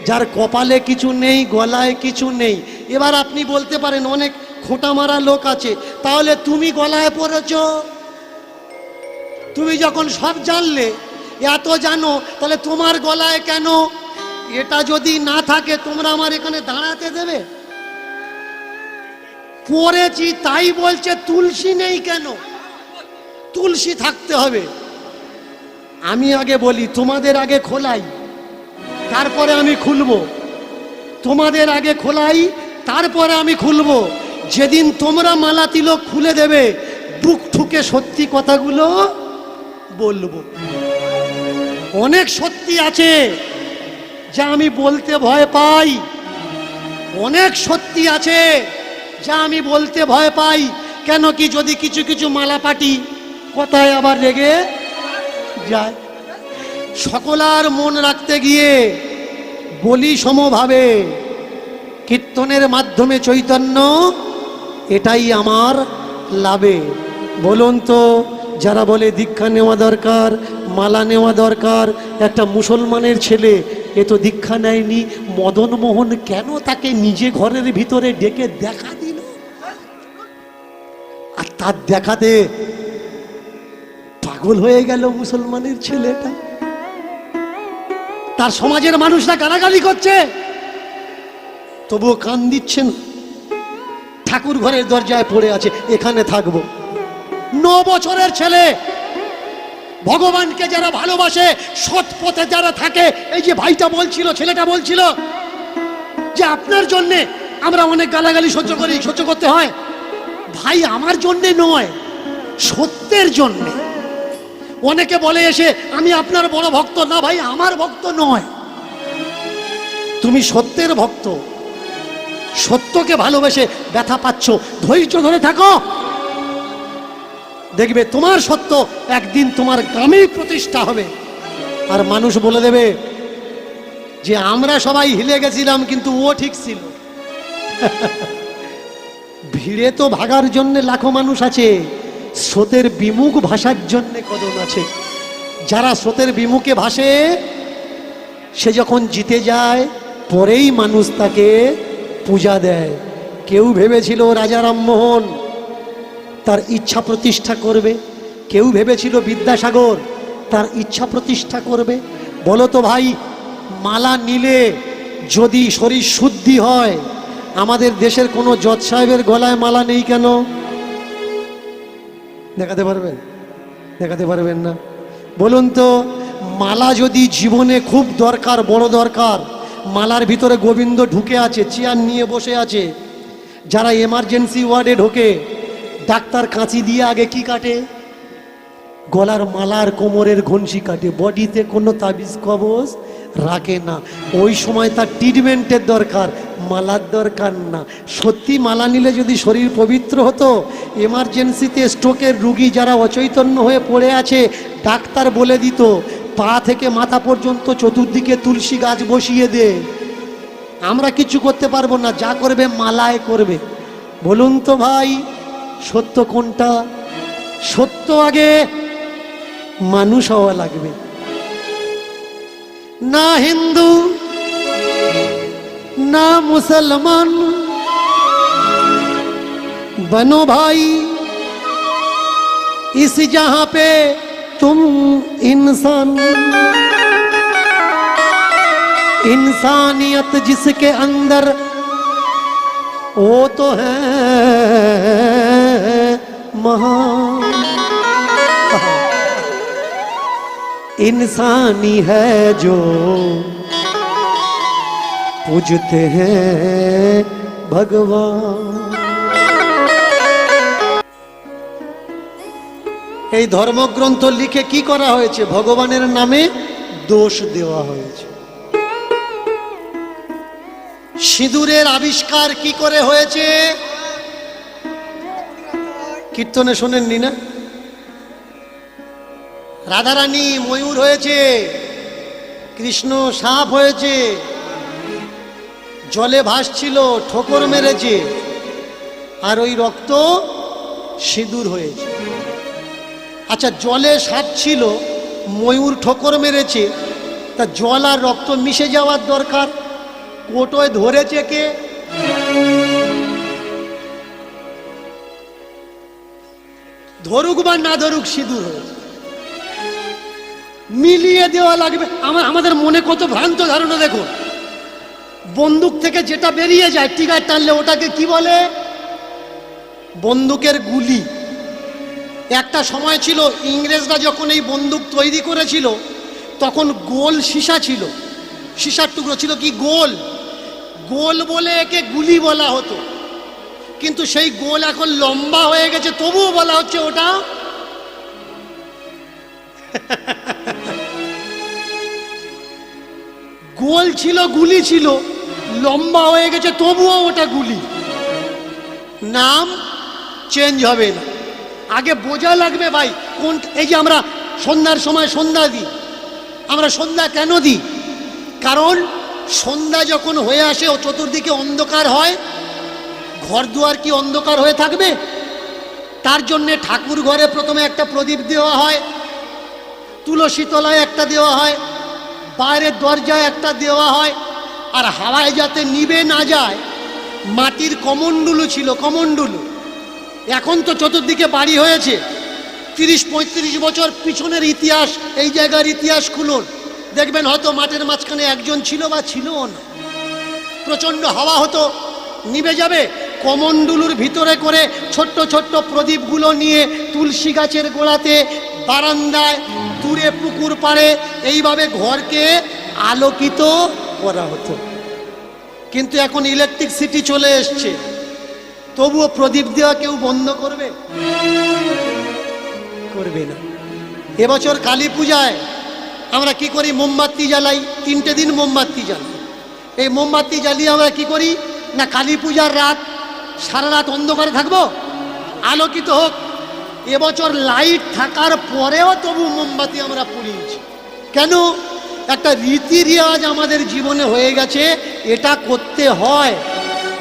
যার কপালে কিছু নেই, গলায় কিছু নেই। এবার আপনি বলতে পারেন অনেক খোঁটা মারা লোক আছে, তাহলে তুমি গলায় পড়েছ? তুমি যখন সব জানলে, এত জানো, তাহলে তোমার গলায় কেন? এটা যদি না থাকে তোমরা আমার এখানে দাঁড়াতে দেবে? পড়েছি তাই বলছে তুলসী নেই কেন? তুলসী থাকতে হবে। আমি আগে বলি, তোমাদের আগে খোলাই, তারপরে আমি খুলবো। তোমাদের আগে খোলাই, তারপরে আমি খুলবো। যেদিন তোমরা মালা তিলক খুলে দেবে, বুক ঠুকে সত্যি কথাগুলো বলবো। অনেক সত্যি আছে যা আমি বলতে ভয় পাই, অনেক সত্যি আছে যা আমি বলতে ভয় পাই। কেন কি, যদি কিছু কিছু মালা পাটি কথায় আবার রেগে যায়। সকলার মন রাখতে গিয়ে বলি সমভাবে, কীর্তনের মাধ্যমে চৈতন্য, এটাই আমার লাভে। বলুন তো, যারা বলে দীক্ষা নেওয়া দরকার, মালা নেওয়া দরকার, একটা মুসলমানের ছেলে এ তো দীক্ষা নেয়নি, মদন মোহন কেন তাকে নিজে ঘরের ভিতরে ডেকে দেখা দিল? আর তার দেখাতে পাগল হয়ে গেল মুসলমানের ছেলেটা। তার সমাজের মানুষরা গালাগালি করছে, তবুও কান দিচ্ছেন। ঠাকুর ঘরের দরজায় পড়ে আছে, এখানে থাকবো। 9 বছরের ছেলে, ভগবানকে যারা ভালোবাসে, সৎ পথে যারা থাকে, এই যে ভাইটা বলছিল, ছেলেটা বলছিল যে আপনার জন্যে আমরা অনেক গালাগালি সহ্য করি, সহ্য করতে হয়। ভাই আমার জন্যে নয়, সত্যের জন্যে। অনেকে বলে এসে আমি আপনার বড় ভক্ত। না ভাই, আমার ভক্ত নয়, তুমি সত্যের ভক্ত। সত্যকে ভালোবেসে ব্যথা পাচ্ছ, ধৈর্য ধরে থাকো, দেখবে তোমার সত্য একদিন তোমার গ্রামেই প্রতিষ্ঠা হবে। আর মানুষ বলে দেবে যে আমরা সবাই হিলে গেছিলাম কিন্তু ও ঠিক ছিল। ভিড়ে তো ভাগার জন্য লাখো মানুষ আছে, স্রোতের বিমুখ ভাষার জন্য কজন আছে। যারা স্রোতের বিমুখে ভাসে, সে যখন জিতে যায় পরেই মানুষ তাকে পূজা দেয়। কেউ ভেবেছিল রাজা রামমোহন তার ইচ্ছা প্রতিষ্ঠা করবে, কেউ ভেবেছিল বিদ্যাসাগর তার ইচ্ছা প্রতিষ্ঠা করবে। বলো তো ভাই, মালা নিলে যদি শরীর শুদ্ধি হয়, আমাদের দেশের কোনো জজ সাহেবের গলায় মালা নেই কেন? দেখাতে পারবেন? দেখাতে পারবেন না। বলুন তো, মালা যদি জীবনে খুব দরকার, বড় দরকার, মালার ভিতরে গোবিন্দ ঢুকে আছে, চেয়ার নিয়ে বসে আছে। যারা এমার্জেন্সি ওয়ার্ডে ঢোকে, ডাক্তার কাঁচি দিয়ে আগে কি কাটে? গলার মালার কোমরের ঘনশি কাটে, বডিতে কোনো তাবিজ কবজ রাখে না। ওই সময় তার ট্রিটমেন্টের দরকার, মালার দরকার না। সত্যি মালা নিলে যদি শরীর পবিত্র হতো, এমার্জেন্সিতে স্ট্রোকের রুগী যারা অচৈতন্য হয়ে পড়ে আছে, ডাক্তার বলে দিত পা থেকে মাথা পর্যন্ত চতুর্দিকে তুলসী গাছ বসিয়ে দে। আমরা কিছু করতে পারবো না, যা করবে মালায় করবে। বলুন তো ভাই, সত্য কোনটা? সত্য আগে মানুষ হওয়া লাগবে। না হিন্দু না মুসলমান, बनो भाई इस जहां पे तुम इंसान। इंसानियत जिसके अंदर वो तो है महान। इंसानी है जो पूजते हैं भगवान। এই ধর্মগ্রন্থ লিখে কি করা হয়েছে? ভগবানের নামে দোষ দেওয়া হয়েছে। সিঁদুরের আবিষ্কার কি করে হয়েছে? কীর্তনে শোনেননি না? রাধারানী ময়ূর হয়েছে, কৃষ্ণ সাপ হয়েছে, জলে ভাসছিল, ঠোকর মেরেছে, আর ওই রক্ত সিঁদুর হয়েছে। আচ্ছা, জলে সাপ ছিল, ময়ূর ঠোকর মেরেছে, তা জল আর রক্ত মিশে যাওয়ার দরকার। কোটোয় ধরেছে কে? ধরুক বা না ধরুক, সিঁদুর হয়েছে। মিলিয়ে দেওয়া লাগবে। আমাদের মনে কত ভ্রান্ত ধারণা দেখুন। বন্দুক থেকে যেটা বেরিয়ে যায় টিকায় টানলে ওটাকে কি বলে? বন্দুকের গুলি। একটা সময় ছিল, ইংরেজরা যখন এই বন্দুক তৈরি করেছিল তখন গোল সীসা ছিল, সীসার টুকরো ছিল কি গোল, গোল বলে একে গুলি বলা হতো। কিন্তু সেই গোল এখন লম্বা হয়ে গেছে, তবুও বলা হচ্ছে ওটা গোল ছিল, গুলি ছিল, লম্বা হয়ে গেছে, তবুও ওটা গুলি। নাম চেঞ্জ হবে না। আগে বোঝা লাগবে ভাই কোন। এই যে আমরা সন্ধ্যার সময় সন্ধ্যা দিই, আমরা সন্ধ্যা কেন দিই? কারণ সন্ধ্যা যখন হয়ে আসে ও চতুর্দিকে অন্ধকার হয়, ঘর দুয়ার কি অন্ধকার হয়ে থাকবে? তার জন্যে ঠাকুর ঘরে প্রথমে একটা প্রদীপ দেওয়া হয়, তুলসী তলায় একটা দেওয়া হয়, বাইরের দরজায় একটা দেওয়া হয়, আর হাওয়ায় যাতে নিভে না যায় মাটির কমণ্ডলু ছিল, কমণ্ডলু। এখন তো চতুর্দিকে বাড়ি হয়েছে। 30-35 বছর পিছনের ইতিহাস, এই জায়গার ইতিহাস খুলুন, দেখবেন হয়তো মাঠের মাঝখানে একজন ছিল বা ছিলও না। প্রচণ্ড হাওয়া হতো, নিভে যাবে। কমণ্ডলুর ভিতরে করে ছোট্ট ছোট্ট প্রদীপগুলো নিয়ে তুলসী গাছের গোড়াতে, বারান্দায়, দূরে পুকুর পাড়ে, এইভাবে ঘরকে আলোকিত করা হতো। কিন্তু এখন ইলেকট্রিসিটি চলে এসছে, তবুও প্রদীপ দেওয়া কেউ বন্ধ করবে? করবে না। এবছর কালী পূজায় আমরা কি করি? মোমবাতি জ্বালাই, 3টে দিন মোমবাতি জ্বালাই। এই মোমবাতি জ্বালিয়ে আমরা কি করি না, কালী পূজার রাত সারা রাত অন্ধকারে থাকবো, আলোকিত হোক। এবছর লাইট থাকার পরেও তবু মোমবাতি আমরা পুড়িয়েছি। কেন? একটা রীতি রেওয়াজ আমাদের জীবনে হয়ে গেছে, এটা করতে হয়।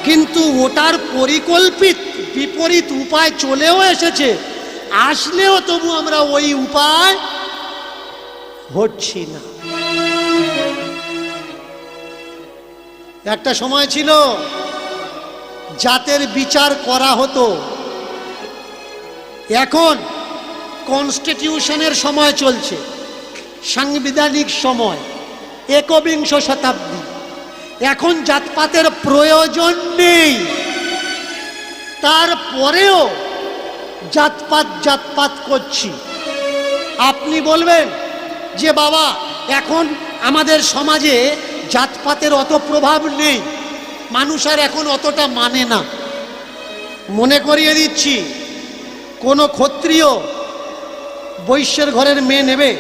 কিন্তু ওটার পরিকল্পিত বিপরীত উপায় চলেও এসেছে, আসলেও তবু আমরা ওই উপায় হচ্ছি না। একটা সময় ছিল জাতের বিচার করা হতো, এখন কনস্টিটিউশনের সময় চলছে, সাংবিধানিক সময়, 21 শতাব্দী। এখন জাতপাতের প্রয়োজন নেই, তারপরেও জাতপাত জাতপাত করছি। আপনি বলবেন যে বাবা এখন আমাদের সমাজে জাতপাতের অত প্রভাব নেই, মানুষ আর এখন অতটা মানে না। মনে করিয়ে দিচ্ছি, কোনো ক্ষত্রিয় বৈশ্যের ঘরের মেয়ে নেবে?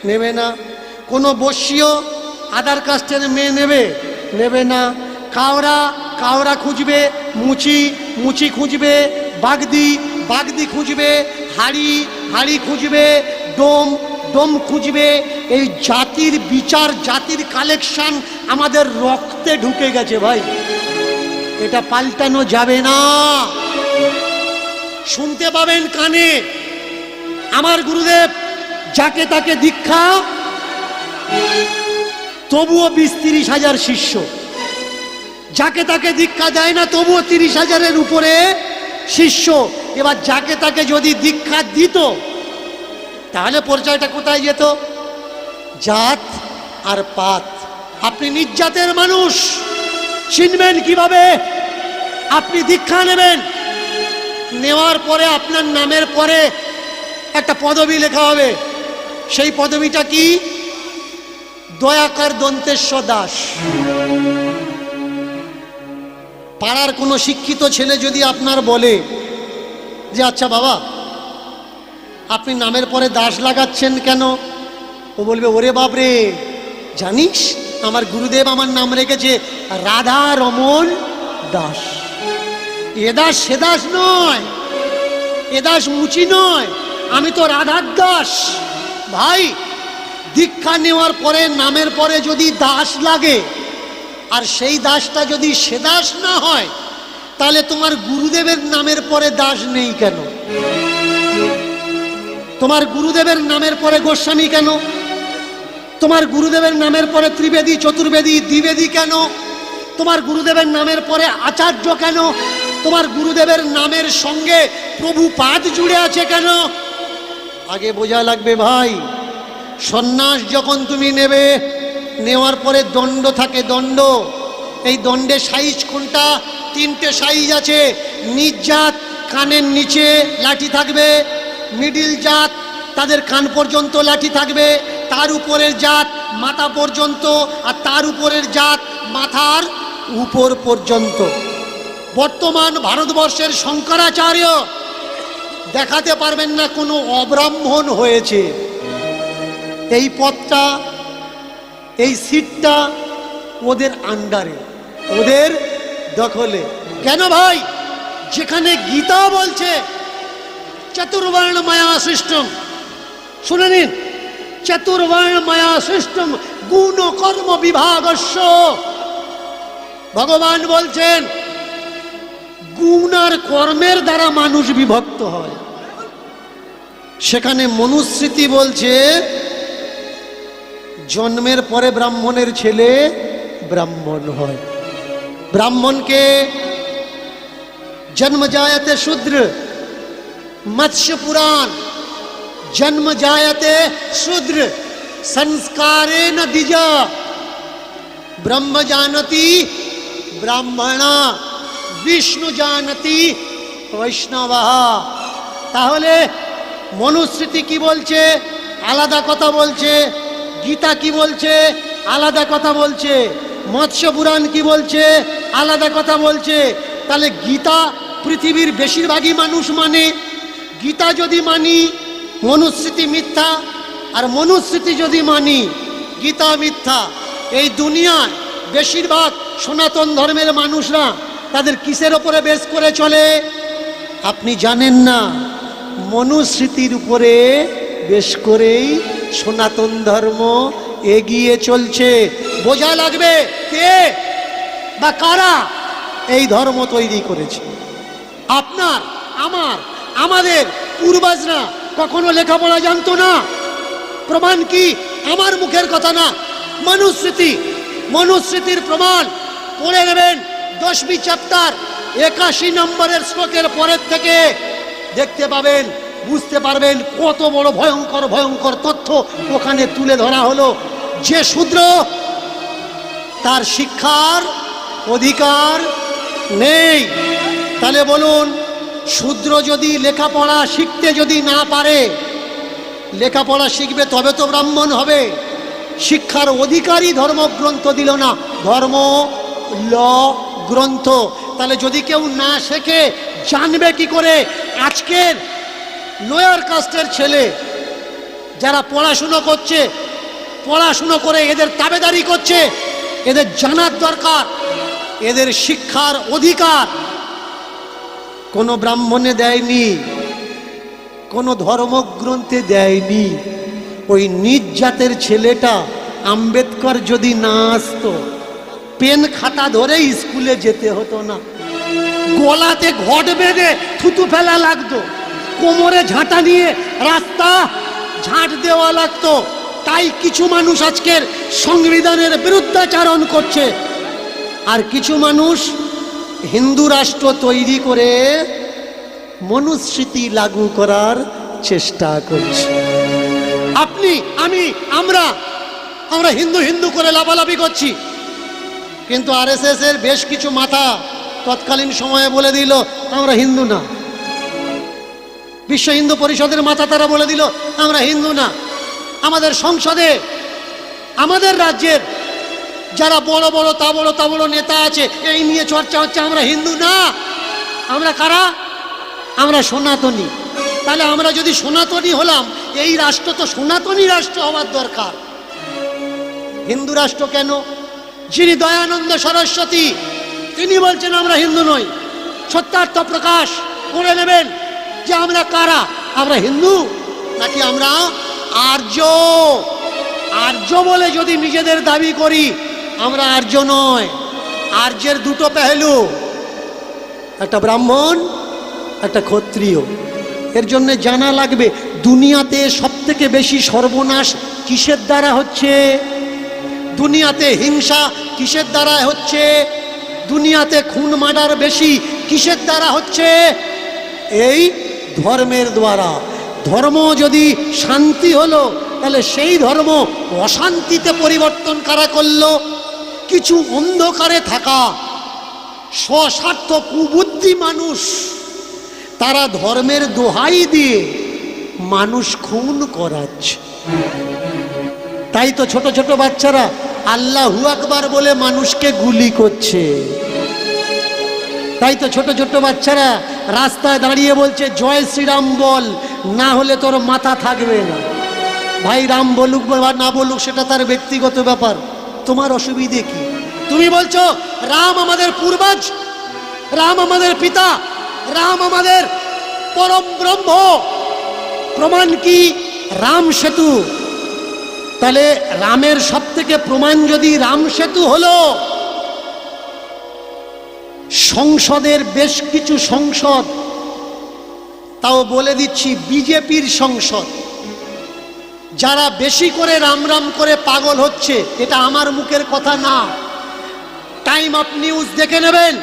নেবে না। কোনো বৈশ্যীয় আদার কাস্টের মেয়ে নেবে? নেবে না। কাওরা কাওরা খুঁজবে, মুচি মুচি খুঁজবে, বাগদি বাগদি খুঁজবে, হাড়ি হাড়ি খুঁজবে, ডোম ডোম খুঁজবে। এই জাতির বিচার, জাতির কালেকশন আমাদের রক্তে ঢুকে গেছে ভাই, এটা পাল্টানো যাবে না। শুনতে পাবেন কানে, আমার গুরুদেব যাকে তাকে দীক্ষা, তবুও 20-30 হাজার শিষ্য। যাকে তাকে দীক্ষা দেয় না, তবুও 30 হাজারের উপরে শিষ্য। এবার যাকে তাকে যদি দীক্ষা দিত, তাহলে পরিচয়টা কোথায় যেত? জাত আর পাত। আপনি নির্জাতের মানুষ, চিনবেন কিভাবে? আপনি দীক্ষা নেবেন, নেওয়ার পরে আপনার নামের পরে একটা পদবী লেখা হবে। সেই পদবীটা কি? দয়াকর দন্তেশ্বর দাস। পাড়ার কোনো শিক্ষিত ছেলে যদি আপনার বলে যে আচ্ছা বাবা আপনি নামের পরে দাস লাগাচ্ছেন কেন, ও বলবে ওরে বাপরে জানিস আমার গুরুদেব আমার নাম রেখেছে রাধা রমন দাস। এ দাস সে দাস নয়, এ দাস মুচি নয়, আমি তো রাধার দাস। ভাই দীক্ষা নেওয়ার পরে নামের পরে যদি দাস লাগে আর সেই দাসটা যদি সে দাস না হয়, তাহলে তোমার গুরুদেবের নামের পরে দাস নেই কেন? তোমার গুরুদেবের নামের পরে গোস্বামী কেন? তোমার গুরুদেবের নামের পরে ত্রিবেদী চতুর্বেদী দ্বিবেদী কেন? তোমার গুরুদেবের নামের পরে আচার্য কেন? তোমার গুরুদেবের নামের সঙ্গে প্রভুপাদ জুড়ে আছে কেন? আগে বোঝা লাগবে ভাই। সন্ন্যাস যখন তুমি নেবে, নেওয়ার পরে দণ্ড থাকে, দণ্ড। এই দণ্ডে সাইজ কোনটা? তিনটে সাইজ আছে। নিজ জাত কানের নিচে লাঠি থাকবে, মিডিল জাত তাদের কান পর্যন্ত লাঠি থাকবে, তার উপরের জাত মাথা পর্যন্ত, আর তার উপরের জাত মাথার উপর পর্যন্ত। বর্তমান ভারতবর্ষের শঙ্করাচার্য দেখাতে পারবেন না কোনো অব্রাহ্মণ হয়েছে। এই পদটা, এই সিটটা ওদের আন্ডারে, ওদের দখলে। কেন ভাই? যেখানে গীতা বলছে চতুর্বর্ণ মায়া সৃষ্টম, শুনে নিন, চতুর্বর্ণ মায়া সৃষ্টম গুণ কর্ম বিভাগস্য। ভগবান বলছেন গুণ আর কর্মের দ্বারা মানুষ বিভক্ত হয়। সেখানে মনুস্মৃতি বলছে জন্মের পরে ব্রাহ্মণের ছেলে ব্রাহ্মণ হয়। ব্রাহ্মণকে জন্ম জায়তে শূদ্র, মৎস্য পুরাণ জন্ম জায়তে শূদ্র সংস্কারে ন দ্বিজ ব্রহ্ম জানতি ব্রাহ্মণা বিষ্ণু জানতি বৈষ্ণব। তাহলে মনুস্মৃতি কি বলছে? আলাদা কথা বলছে। গীতা কি বলছে? আলাদা কথা বলছে। মৎস্য পুরাণ কি বলছে? আলাদা কথা বলছে। তাহলে গীতা পৃথিবীর বেশিরভাগই মানুষ মানে। গীতা যদি মানি মনুস্মৃতি মিথ্যা, আর মনুস্মৃতি যদি মানি গীতা মিথ্যা। এই দুনিয়ায় বেশিরভাগ সনাতন ধর্মের মানুষরা তাদের কিসের ওপরে বেস করে চলে? আপনি জানেন না, মনুস্মৃতির উপরে বেশ করেই সনাতন ধর্ম এগিয়ে চলছে। বোঝা লাগবে কে বা কারা এই ধর্ম তৈরি করেছে। আপনার, আমার, আমাদের পূর্বজরা কখনো লেখাপড়া জানতো না। প্রমাণ কি? আমার মুখের কথা না, মনুস্মৃতি। মনুস্মৃতির প্রমাণ পড়ে নেবেন 10वीं চ্যাপ্টার 81 নম্বরের শ্লোকের পরের থেকে দেখতে পাবেন, বুঝতে পারবেন কত বড় ভয়ঙ্কর ভয়ঙ্কর তথ্য ওখানে তুলে ধরা হলো। যে শূদ্র তার শিক্ষার অধিকার নেই। তাহলে বলুন, শূদ্র যদি লেখাপড়া শিখতে যদি না পারে, লেখাপড়া শিখবে তবে তো ব্রাহ্মণ হবে। শিক্ষার অধিকারী ধর্মগ্রন্থ দিল না, ধর্ম ল গ্রন্থ। তাহলে যদি কেউ না শেখে জানবে কি করে? আজকের লোয়ার কাস্টের ছেলে যারা পড়াশুনো করছে, পড়াশুনো করে এদের তাবেদারি করছে, এদের জানার দরকার এদের শিক্ষার অধিকার কোনো ব্রাহ্মণে দেয়নি, কোনো ধর্মগ্রন্থে দেয়নি। ওই নিজ জাতের ছেলেটা আম্বেদকর যদি না আসতো, পেন খাতা ধরে স্কুলে যেতে হতো না, গলাতে ঘট বেঁধে থুতু ফেলা লাগতো, কোমরে ঝাঁটা নিয়ে রাস্তা ঝাঁট দেওয়া লাগতো। তাই কিছু মানুষ আজকের সংবিধানের বিরুদ্ধাচারণ করছে, আর কিছু মানুষ হিন্দু রাষ্ট্র তৈরি করে মনুস্মৃতি লাগু করার চেষ্টা করছে। আপনি, আমি, আমরা হিন্দু হিন্দু করে লাফালাফি করছি, কিন্তু আরএসএস এর বেশ কিছু মাথা তৎকালীন সময়ে বলে দিল আমরা হিন্দু না। বিশ্ব হিন্দু পরিষদের মাথা তারা বলে দিল আমরা হিন্দু না। আমাদের সংসদে, আমাদের রাজ্যের যারা বড় বড় তা বড় নেতা আছে এই নিয়ে চর্চা হচ্ছে আমরা হিন্দু না। আমরা কারা? আমরা সনাতনী। তাহলে আমরা যদি সনাতনী হলাম, এই রাষ্ট্র তো সনাতনী রাষ্ট্র হওয়ার দরকার। হিন্দু রাষ্ট্র কেন? যিনি দয়ানন্দ সরস্বতী তিনি বলছেন আমরা হিন্দু নই। সত্যার্থ প্রকাশ করে নেবেন যে আমরা কারা, আমরা হিন্দু নাকি আমরা আর্য। আর্য বলে যদি নিজেদের দাবি করি, আমরা আর্য নয়। আর্যের দুটো পেহলু, একটা ব্রাহ্মণ একটা ক্ষত্রিয়। এর জন্য জানা লাগবে দুনিয়াতে সবথেকে বেশি সর্বনাশ কিসের দ্বারা হচ্ছে, দুনিয়াতে হিংসা কিসের দ্বারা হচ্ছে, দুনিয়াতে খুন মার্ডার বেশি কিসের দ্বারা হচ্ছে, এই ধর্মের দ্বারা। ধর্ম যদি শান্তি হলো, তাহলে সেই ধর্ম অশান্তিতে পরিবর্তন কারা করলো? কিছু অন্ধকারে থাকা স্বস্বার্থ কুবুদ্ধি মানুষ, তারা ধর্মের দোহাই দিয়ে মানুষ খুন করাচ্ছে। তাই তো ছোট ছোট বাচ্চারা আল্লাহু আকবার বলে মানুষকে গুলি করছে। তাই তো ছোট ছোট বাচ্চারা রাস্তায় দাঁড়িয়ে বলছে জয় শ্রীরাম বল, না হলে তোর মাথা থাকবে না। ভাই রাম বলুক বা না বলুক সেটা তার ব্যক্তিগত ব্যাপার, তোমার অসুবিধে কি? তুমি বলছো রাম আমাদের পূর্বজ, রাম আমাদের পিতা, রাম আমাদের পরম ব্রহ্ম। প্রমাণ কি? রাম সেতু। তাহলে রামের সব থেকে প্রমাণ যদি রাম সেতু হলো, সংসদের বেশ কিছু সংসদ, তাও বলে দিচ্ছি বিজেপির সংসদ, যারা বেশি করে রাম রাম করে পাগল হচ্ছে, এটা আমার মুখের কথা না, টাইম অফ নিউজ দেখে নেবেন।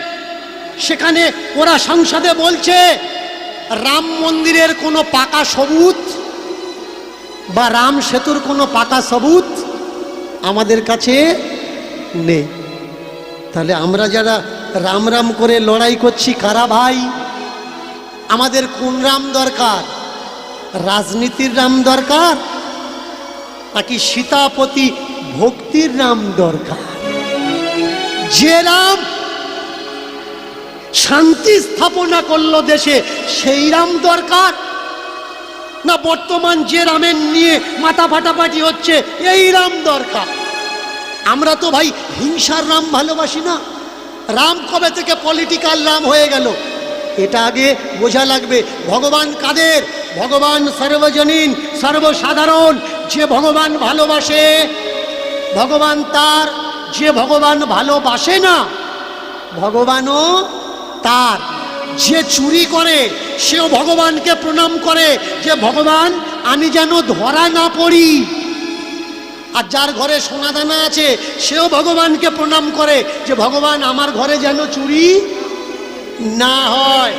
সেখানে ওরা সংসদে বলছে রাম মন্দিরের কোনো পাকা সবুত বা রাম সেতুর কোনো পাকা সবুত আমাদের কাছে নেই। তাহলে আমরা যারা রাম রাম করে লড়াই করছি কারা ভাই? আমাদের কোন রাম দরকার? রাজনীতির রাম দরকার নাকি সীতাপতি ভক্তির রাম দরকার? যে রাম শান্তি স্থাপনা করলো দেশে, সেই রাম দরকার না বর্তমান যে রামের নিয়ে মাথা ফাটাফাটি হচ্ছে এই রাম দরকার? আমরা তো ভাই হিংসার রাম ভালোবাসি না। রাম কবে থেকে পলিটিক্যাল রাম হয়ে গেল? এটা আগে বোঝা লাগবে। ভগবান কাদের? ভগবান সর্বজনীন, সর্বসাধারণ। যে ভগবান ভালোবাসে ভগবান তার, যে ভগবান ভালোবাসে না ভগবানও তার। যে চুরি করে সেও ভগবানকে প্রণাম করে যে ভগবান আমি যেন ধরা না পড়ি। আর যার ঘরে সোনাদানা আছে সেও ভগবানকে প্রণাম করে যে ভগবান আমার ঘরে যেন চুরি না হয়।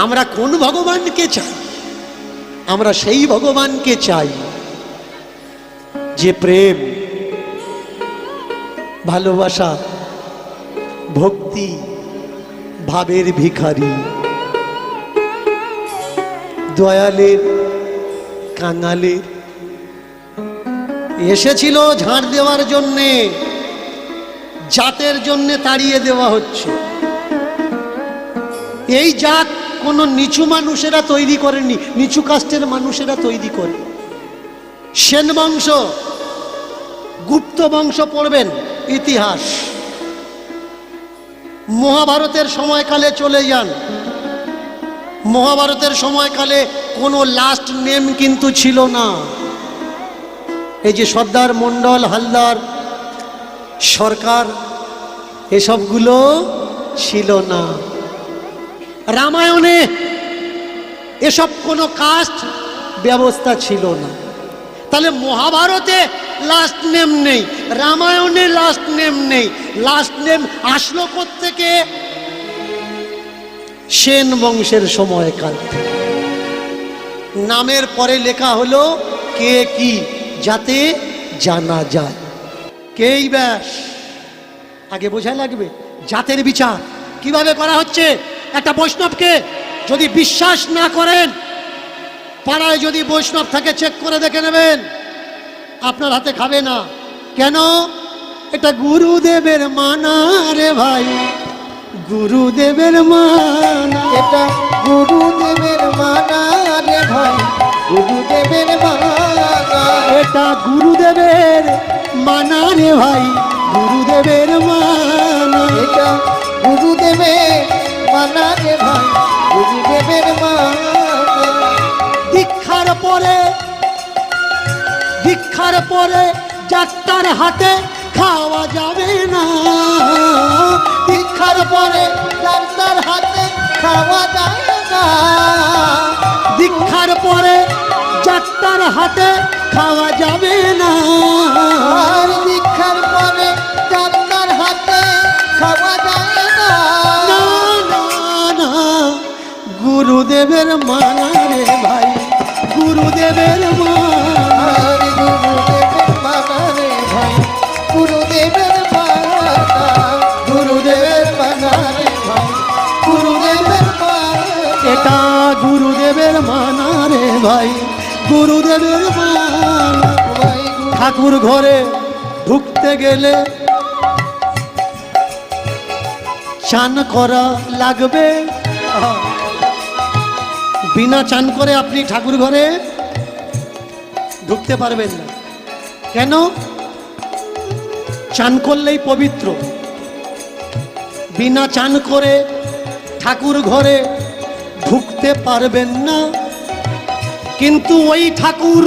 আমরা কোন ভগবানকে চাই? আমরা সেই ভগবানকে চাই যে প্রেম, ভালোবাসা, ভক্তি, ভাবের ভিখারি, দয়ালের, কাঙালের। এসেছিল ঝাড় দেওয়ার জন্যে, জাতের জন্যে তাড়িয়ে দেওয়া হচ্ছে। এই জাত কোনো নিচু মানুষেরা তৈরি করেনি, নিচু কাস্টের মানুষেরা তৈরি করে। সেন বংশ, গুপ্ত বংশ পড়বেন ইতিহাস, মহাভারতের সময়কালে চলে যান। মহাভারতের সময়কালে কোনো লাস্ট নেম কিন্তু ছিল না। এই যে সর্দার, মন্ডল, হালদার, সরকার, এসবগুলো ছিল না। রামায়ণে এসব কোনো কাস্ট ব্যবস্থা ছিল না। তাহলে মহাভারতে লাস্ট নেম নেই, রামায়ণে লাস্ট নেম নেই। লাস্ট নেম আসলো কোত্থেকে? সেন বংশের সময়কাল থেকে। নামের পরে লেখা হলো কে কি, যাতে জানা যায় কেই ব্যাস। আগে বোঝা লাগবে জাতের বিচার কিভাবে করা হচ্ছে। একটা বৈষ্ণবকে যদি বিশ্বাস না করেন, পাড়ায় যদি বৈষ্ণব থাকে চেক করে দেখে নেবেন, আপনার হাতে খাবে না। কেন? এটা গুরুদেবের মানা রে ভাই, গুরুদেবের মানা, এটা গুরুদেবের মানা রে ভাই, গুরুদেবের মানা। এটা গুরুদেবের মানা রে ভাই, গুরুদেবের মানা। এটা গুরুদেবের মানা রে ভাই, গুরুদেবের মানা। দীক্ষার পরে যাত্রার হাতে খাওয়া যাবে না, দীক্ষার পরে যাত্রার হাতে খাওয়া যায় না। দীক্ষার পরে যাত্রার হাতে খাওয়া যাবে না, আর দীক্ষার পরে যাত্রার হাতে খাওয়া যায় না। না না না, গুরুদেবের মানা রে ভাই, গুরুদেবের মানা। আর গুরুদেবের মানা রে ভাই, গুরুদেবের মানা। গুরুদেবের মানা রে ভাই, গুরুদেবের মানা। এটা গুরুদেবের মানা রে ভাই, গুরুদেবের মানা। ভাই ঠাকুর ঘরে ঢুকতে গেলে চান করা লাগবে, বিনা চান করে আপনি ঠাকুর ঘরে ঢুকতে পারবেন না। কেন? চান করলেই পবিত্র, বিনা চান করে ঠাকুর ঘরে ঢুকতে পারবেন না। কিন্তু ওই ঠাকুর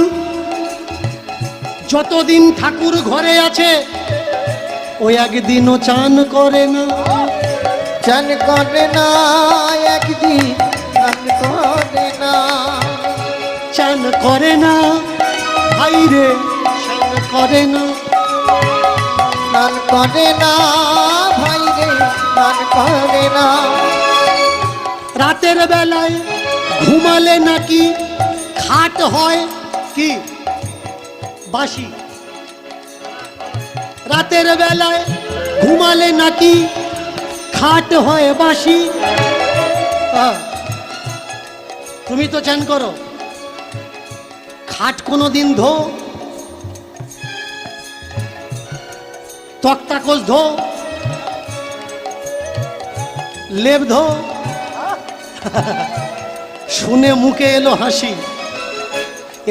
যতদিন ঠাকুর ঘরে আছে ওই একদিনও চান করে না, চান করে না একদিন, চান করে না। চান করে না ভাই রে, চান করে না। স্নান করে না ভাই রে, স্নান করে না। রাতের বেলায় ঘুমালে নাকি খাট হয় কি বাসি, রাতের বেলায় ঘুমালে নাকি খাট হয় বাসি। তুমি তো চান করো, খাট কোনো দিন ধো, তক্তাকোষ ধো, লেপ ধো। শুনে মুখে এলো হাসি।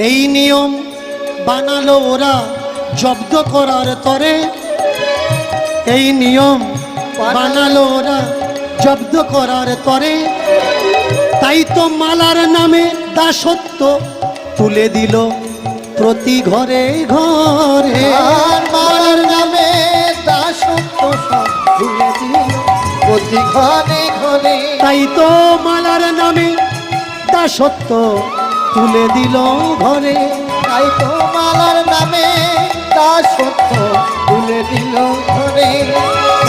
এই নিয়ম বানালো ওরা জব্দ করার তরে, এই নিয়ম বানালো ওরা জব্দ করার তরে। তাই তো মালার নামে দাসত্ব তুলে দিল প্রতি ঘরে ঘরে। আর মালার নামে দাসত্ব সব তুলে দিল প্রতি ঘরে ঘরে। তাই তো মালার নামে দাসত্ব তুলে দিল ঘরে। তাই তো মালার নামে দাসত্ব তুলে দিল ঘরে।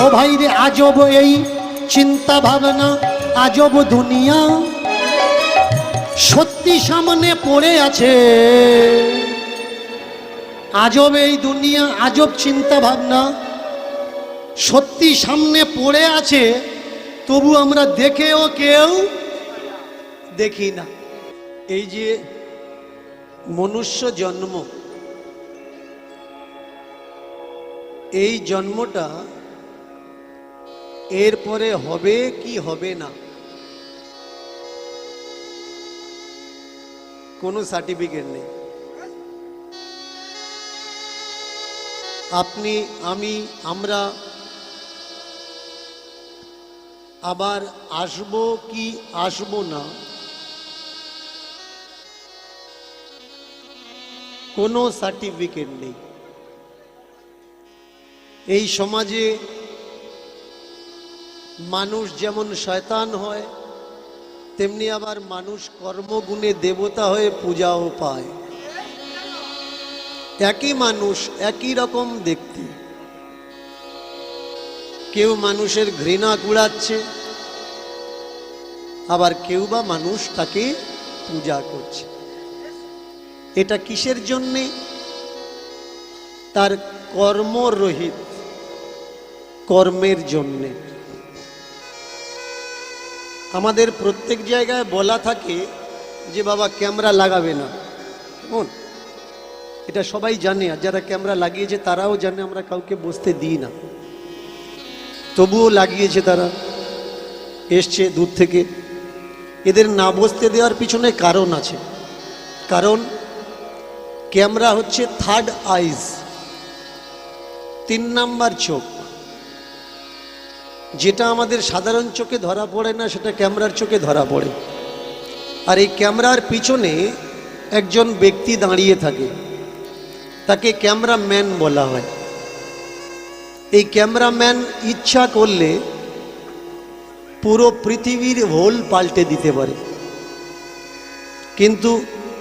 ও ভাই রে, আজব এই চিন্তা ভাবনা, আজব দুনিয়া সত্যি সামনে পড়ে আছে। আজব এই দুনিয়া, আজব চিন্তা ভাবনা সত্যি সামনে পড়ে আছে, তবু আমরা দেখেও কেউ দেখি না। এই যে মনুষ্য জন্ম, এই জন্মটা এরপরে হবে কি হবে না কোনো সার্টিফিকেট নেই। আপনি, আমি, আমরা আবার আসবো কি আসবো না কোনো সার্টিফিকেট নেই। এই সমাজে মানুষ যেমন শয়তান হয়, তেমনি আবার মানুষ কর্মগুণে দেবতা হয়ে পূজাও পায়। একই মানুষ, একই রকম দেখতে, কেউ মানুষের ঘৃণা কুড়াচ্ছে, আবার কেউ বা মানুষ তাকে পূজা করছে। এটা কিসের জন্যে? তার কর্মরহিত, কর্মের জন্যে। আমাদের প্রত্যেক জায়গায় বলা থাকে যে বাবা ক্যামেরা লাগাবে না, কেমন এটা সবাই জানে, আর যারা ক্যামেরা লাগিয়েছে তারাও জানে আমরা কাউকে বসতে দিই না, তবুও লাগিয়েছে, তারা এসছে দূর থেকে। এদের না বসতে দেওয়ার পিছনে কারণ আছে, কারণ ক্যামেরা হচ্ছে থার্ড আইজ, 3 নাম্বার চোখ। যেটা আমাদের সাধারণ চোখে ধরা পড়ে না সেটা ক্যামেরার চোখে ধরা পড়ে। আর এই ক্যামেরার পিছনে একজন ব্যক্তি দাঁড়িয়ে থাকে, তাকে ক্যামেরাম্যান বলা হয়। এই ক্যামেরাম্যান ইচ্ছা করলে পুরো পৃথিবীর হোল পাল্টে দিতে পারে। কিন্তু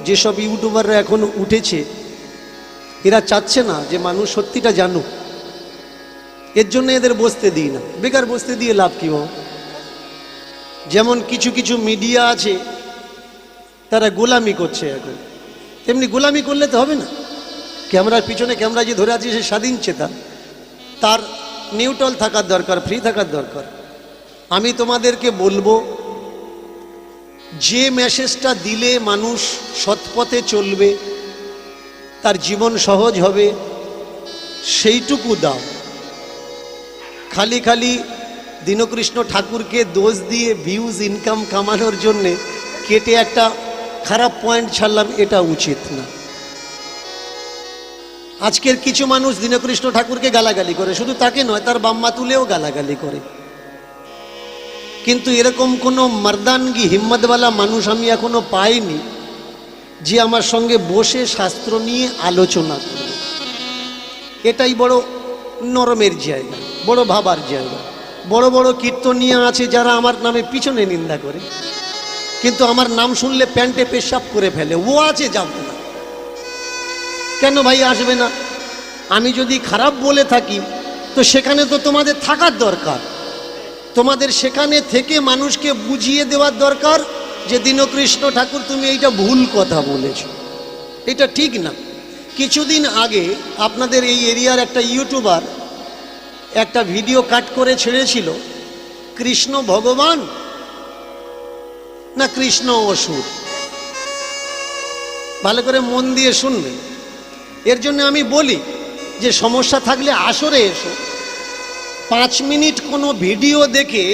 যেসব ইউটিউবাররা এখন উঠেছে এরা চাচ্ছে না যে মানুষ সত্যিটা জানুক, এর জন্য এদের বসতে দিই না। বেকার বসতে দিয়ে লাভ কি? যেমন কিছু কিছু মিডিয়া আছে তারা গোলামি করছে এখন, তেমনি গোলামি করলে তো হবে না। ক্যামেরার পিছনে ক্যামেরা যে ধরে আছে সে স্বাধীন চেতা, তার নিউট্রাল থাকার দরকার, ফ্রি থাকার দরকার। আমি তোমাদেরকে বলবো, যে মেসেজটা দিলে মানুষ সৎপথে চলবে, তার জীবন সহজ হবে, সেইটুকু দাও। খালি খালি দীনকৃষ্ণ ঠাকুরকে দোষ দিয়ে ভিউজ ইনকাম কামানোর জন্যে কেটে একটা খারাপ পয়েন্ট ছাড়লাম, এটা উচিত না। আজকের কিছু মানুষ দীনকৃষ্ণ ঠাকুরকে গালাগালি করে, শুধু তাকে নয় তার বাম্মা তুলেও গালাগালি করে। কিন্তু এরকম কোনো মর্দানগি হিম্মতওয়ালা মানুষ আমি এখনো পাইনি যে আমার সঙ্গে বসে শাস্ত্র নিয়ে আলোচনা করবে। এটাই বড় নরমের জায়গা, বড় ভাবার জায়গা। বড় বড় কীর্তনিয়া আছে যারা আমার নামে পিছনে নিন্দা করে, কিন্তু আমার নাম শুনলে প্যান্টে পেশাব করে ফেলে। ও আছে, যাব না। কেন ভাই আসবে না? আমি যদি খারাপ বলে থাকি তো সেখানে তো তোমাদের থাকার দরকার, তোমাদের সেখানে থেকে মানুষকে বুঝিয়ে দেওয়ার দরকার যে দীনকৃষ্ণ ঠাকুর তুমি এইটা ভুল কথা বলেছ, এটা ঠিক না। কিছুদিন আগে আপনাদের এই এরিয়ার একটা ইউটিউবার একটা ভিডিও কাট করে ছেড়েছিল, কৃষ্ণ ভগবান না কৃষ্ণ অসুর। ভালো করে মন দিয়ে শুনবেন। এর জন্য আমি বলি যে সমস্যা থাকলে আসরে এসো। 5 মিনিট কোনো ভিডিও দেখে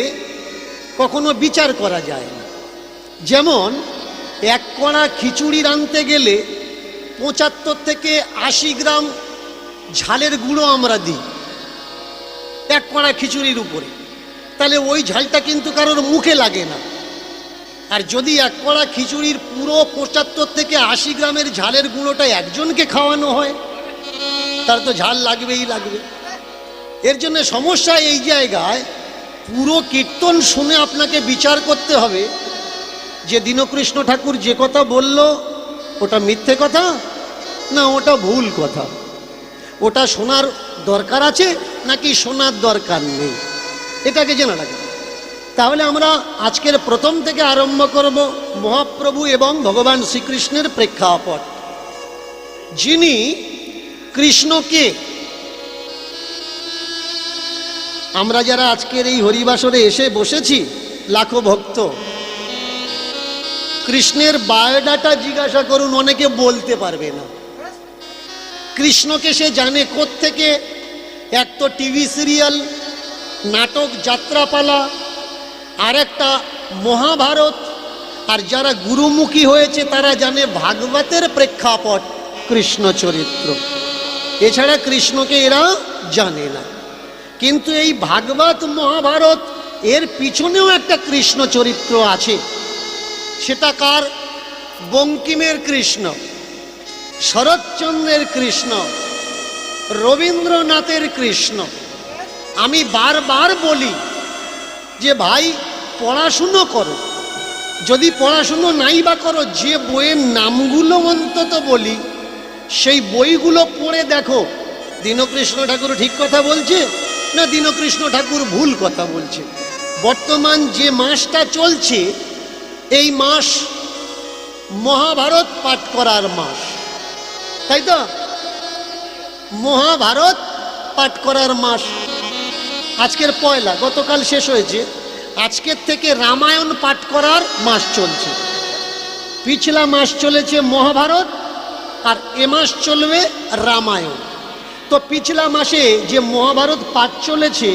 কখনো বিচার করা যায় না। যেমন 1 কড়া খিচুড়ি রাঁধতে গেলে 75 থেকে 80 গ্রাম ঝালের গুঁড়ো আমরা দিই 1 কড়া খিচুড়ির উপরে, তাহলে ওই ঝালটা কিন্তু কারোর মুখে লাগে না। আর যদি 1 কড়া খিচুড়ির পুরো 75 থেকে 80 গ্রামের ঝালের গুঁড়োটা একজনকে খাওয়ানো হয়, তার তো ঝাল লাগবেই লাগবে। এর জন্য সমস্যা এই জায়গায়, পুরো কীর্তন শুনে আপনাকে বিচার করতে হবে যে দীনকৃষ্ণ ঠাকুর যে কথা বলল ওটা মিথ্যে কথা না ওটা ভুল কথা, ওটা শোনার দরকার আছে নাকি শোনার দরকার নেই, এটাকে জানা লাগে। তাহলে আমরা আজকের প্রথম থেকে আরম্ভ করব মহাপ্রভু এবং ভগবান শ্রীকৃষ্ণের প্রেক্ষাপট। যিনি কৃষ্ণকে, আমরা যারা আজকের এই হরিবাসরে এসে বসেছি লাখো ভক্ত, কৃষ্ণের বায়োডাটা জিজ্ঞাসা করুন, অনেকে বলতে পারবে না। কৃষ্ণকে সে জানে কোত্থেকে? এক তো টিভি সিরিয়াল, নাটক, যাত্রাপালা, আর একটা মহাভারত। আর যারা গুরুমুখী হয়েছে তারা জানে ভাগবতের প্রেক্ষাপট, কৃষ্ণ চরিত্র। এছাড়া কৃষ্ণকে এরা জানে না। কিন্তু এই ভাগবত মহাভারত এর পিছনেও একটা কৃষ্ণ চরিত্র আছে। সেটা কার? বঙ্কিমের কৃষ্ণ, শরৎচন্দ্রের কৃষ্ণ, রবীন্দ্রনাথের কৃষ্ণ। আমি বারবার বলি যে ভাই পড়াশুনো করো, যদি পড়াশুনো নাই বা করো, যে বইয়ের নামগুলো অন্তত বলি সেই বইগুলো পড়ে দেখো দীনকৃষ্ণ ঠাকুর ঠিক কথা বলছে না দীনকৃষ্ণ ঠাকুর ভুল কথা বলছে। বর্তমান যে মাসটা চলছে এই মাস মহাভারত পাঠ করার মাস, তাই তো? মহাভারত পাঠ করার মাস। আজকের পয়লা, গতকাল শেষ হয়েছে, আজকের থেকে রামায়ণ পাঠ করার মাস চলছে। পিছলা মাস চলেছে মহাভারত, আর এ মাস চলবে রামায়ণ। তো পিছলা মাসে যে মহাভারত পাঠ চলেছে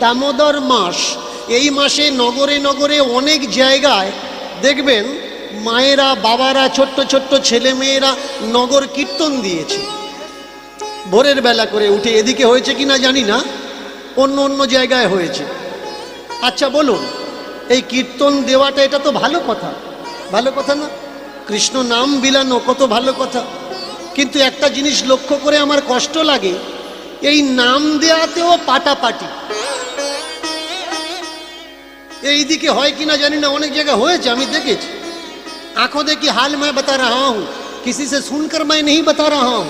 দামোদর মাস, এই মাসে নগরে নগরে অনেক জায়গায় দেখবেন মায়েরা বাবারা ছোট্ট ছোট্ট ছেলে মেয়েরা নগর কীর্তন দিয়েছে ভোরের বেলা করে উঠে। এদিকে হয়েছে কিনা জানি না, অন্য অন্য জায়গায় হয়েছে। আচ্ছা বলুন, এই কীর্তন দেওয়াটা এটা তো ভালো কথা, ভালো কথা না? কৃষ্ণ নাম বিলানো কত ভালো কথা। কিন্তু একটা জিনিস লক্ষ্য করে আমার কষ্ট লাগে, এই নাম দেওয়াতেও পাটাপাটি। এইদিকে হয় কিনা জানি না, অনেক জায়গায় হয়েছে, আমি দেখেছি। आंखों देखी हाल मैं बता रहा हूं, किसी से सुनकर मैं नहीं बता रहा हूं।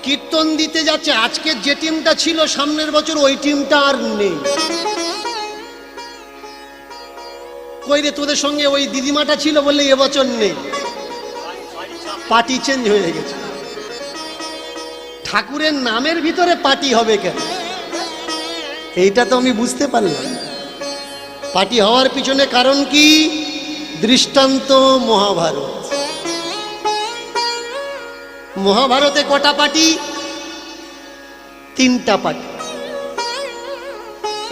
কীর্তন দিতে যাচ্ছে, আজকে যে টিমটা ছিল সামনের বছর ওই টিমটা আর নেই। কই রে তোদের সঙ্গে ওই দিদিমাটা ছিল বললে এবছর নেই, পার্টি চেঞ্জ হয়ে গেছে। ঠাকুরের নামের ভিতরে পার্টি হবে কেন? এইটা তো আমি বুঝতে পারলাম। পার্টি হওয়ার পিছনে কারণ কি? দৃষ্টান্ত মহাভারত। মহাভারতে কটা পার্টি? 3টা পার্টি।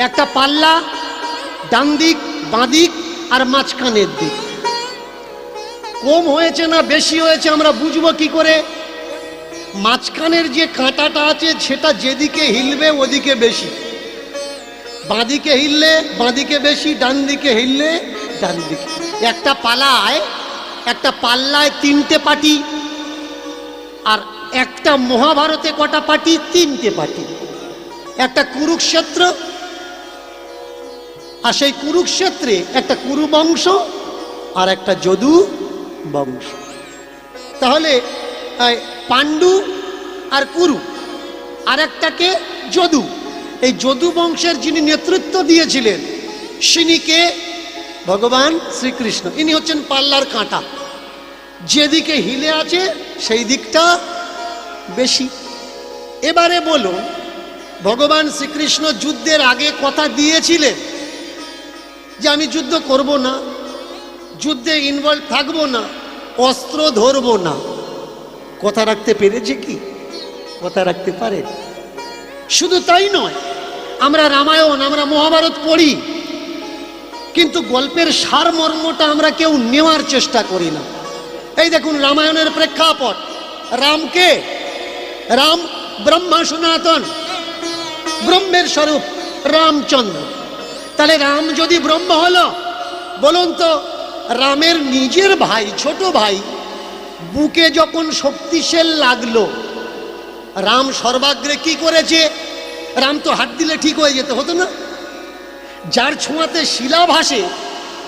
একটা পাল্লা, ডান দিক বাঁ দিক আর মাঝখানের দিক। কম হয়েছে না বেশি হয়েছে আমরা বুঝবো কি করে? মাঝখানের যে কাঁটাটা আছে সেটা যেদিকে হিলবে ওদিকে বেশি, বাঁদিকে হিললে বাঁদিকে বেশি, ডান দিকে হিললে ডান দিকে। একটা পাল্লায় 3টে পার্টি, আর একটা মহাভারতে কটা পার্টি? 3টে পার্টি। একটা কুরুক্ষেত্র, আর সেই কুরুক্ষেত্রে একটা কুরু বংশ আর একটা যদু বংশ। তাহলে পাণ্ডু আর কুরু, আর একটাকে যদু। এই যদু বংশের যিনি নেতৃত্ব দিয়েছিলেন তিনি কে? ভগবান শ্রীকৃষ্ণ। ইনি হচ্ছেন পাল্লার কাঁটা, যেদিকে হিলে আছে সেই দিকটা বেশি। এবারে বলুন, ভগবান শ্রীকৃষ্ণ যুদ্ধের আগে কথা দিয়েছিলেন যে আমি যুদ্ধ করব না, যুদ্ধে ইনভলভ থাকবো না, অস্ত্র ধরবো না। কথা রাখতে পেরেছে কি? কথা রাখতে পারে? শুধু তাই নয়, আমরা রামায়ণ আমরা মহাভারত পড়ি, কিন্তু গল্পের সারমর্মটা আমরা কেউ নেওয়ার চেষ্টা করি না। এই দেখুন রামায়ণের প্রেক্ষাপট, রামকে, রাম ব্রহ্মা সনাতন, ব্রহ্মের স্বরূপ রামচন্দ্র। তাহলে রাম যদি ব্রহ্ম হলো, বলুন তো রামের নিজের ভাই, ছোট ভাই বুকে যখন শক্তিশাল লাগলো, রাম সর্বাগ্রে কি করেছে? রাম তো হাত দিলে ঠিক হয়ে যেতে হতো না? যার ছোঁয়াতে শিলা ভাসে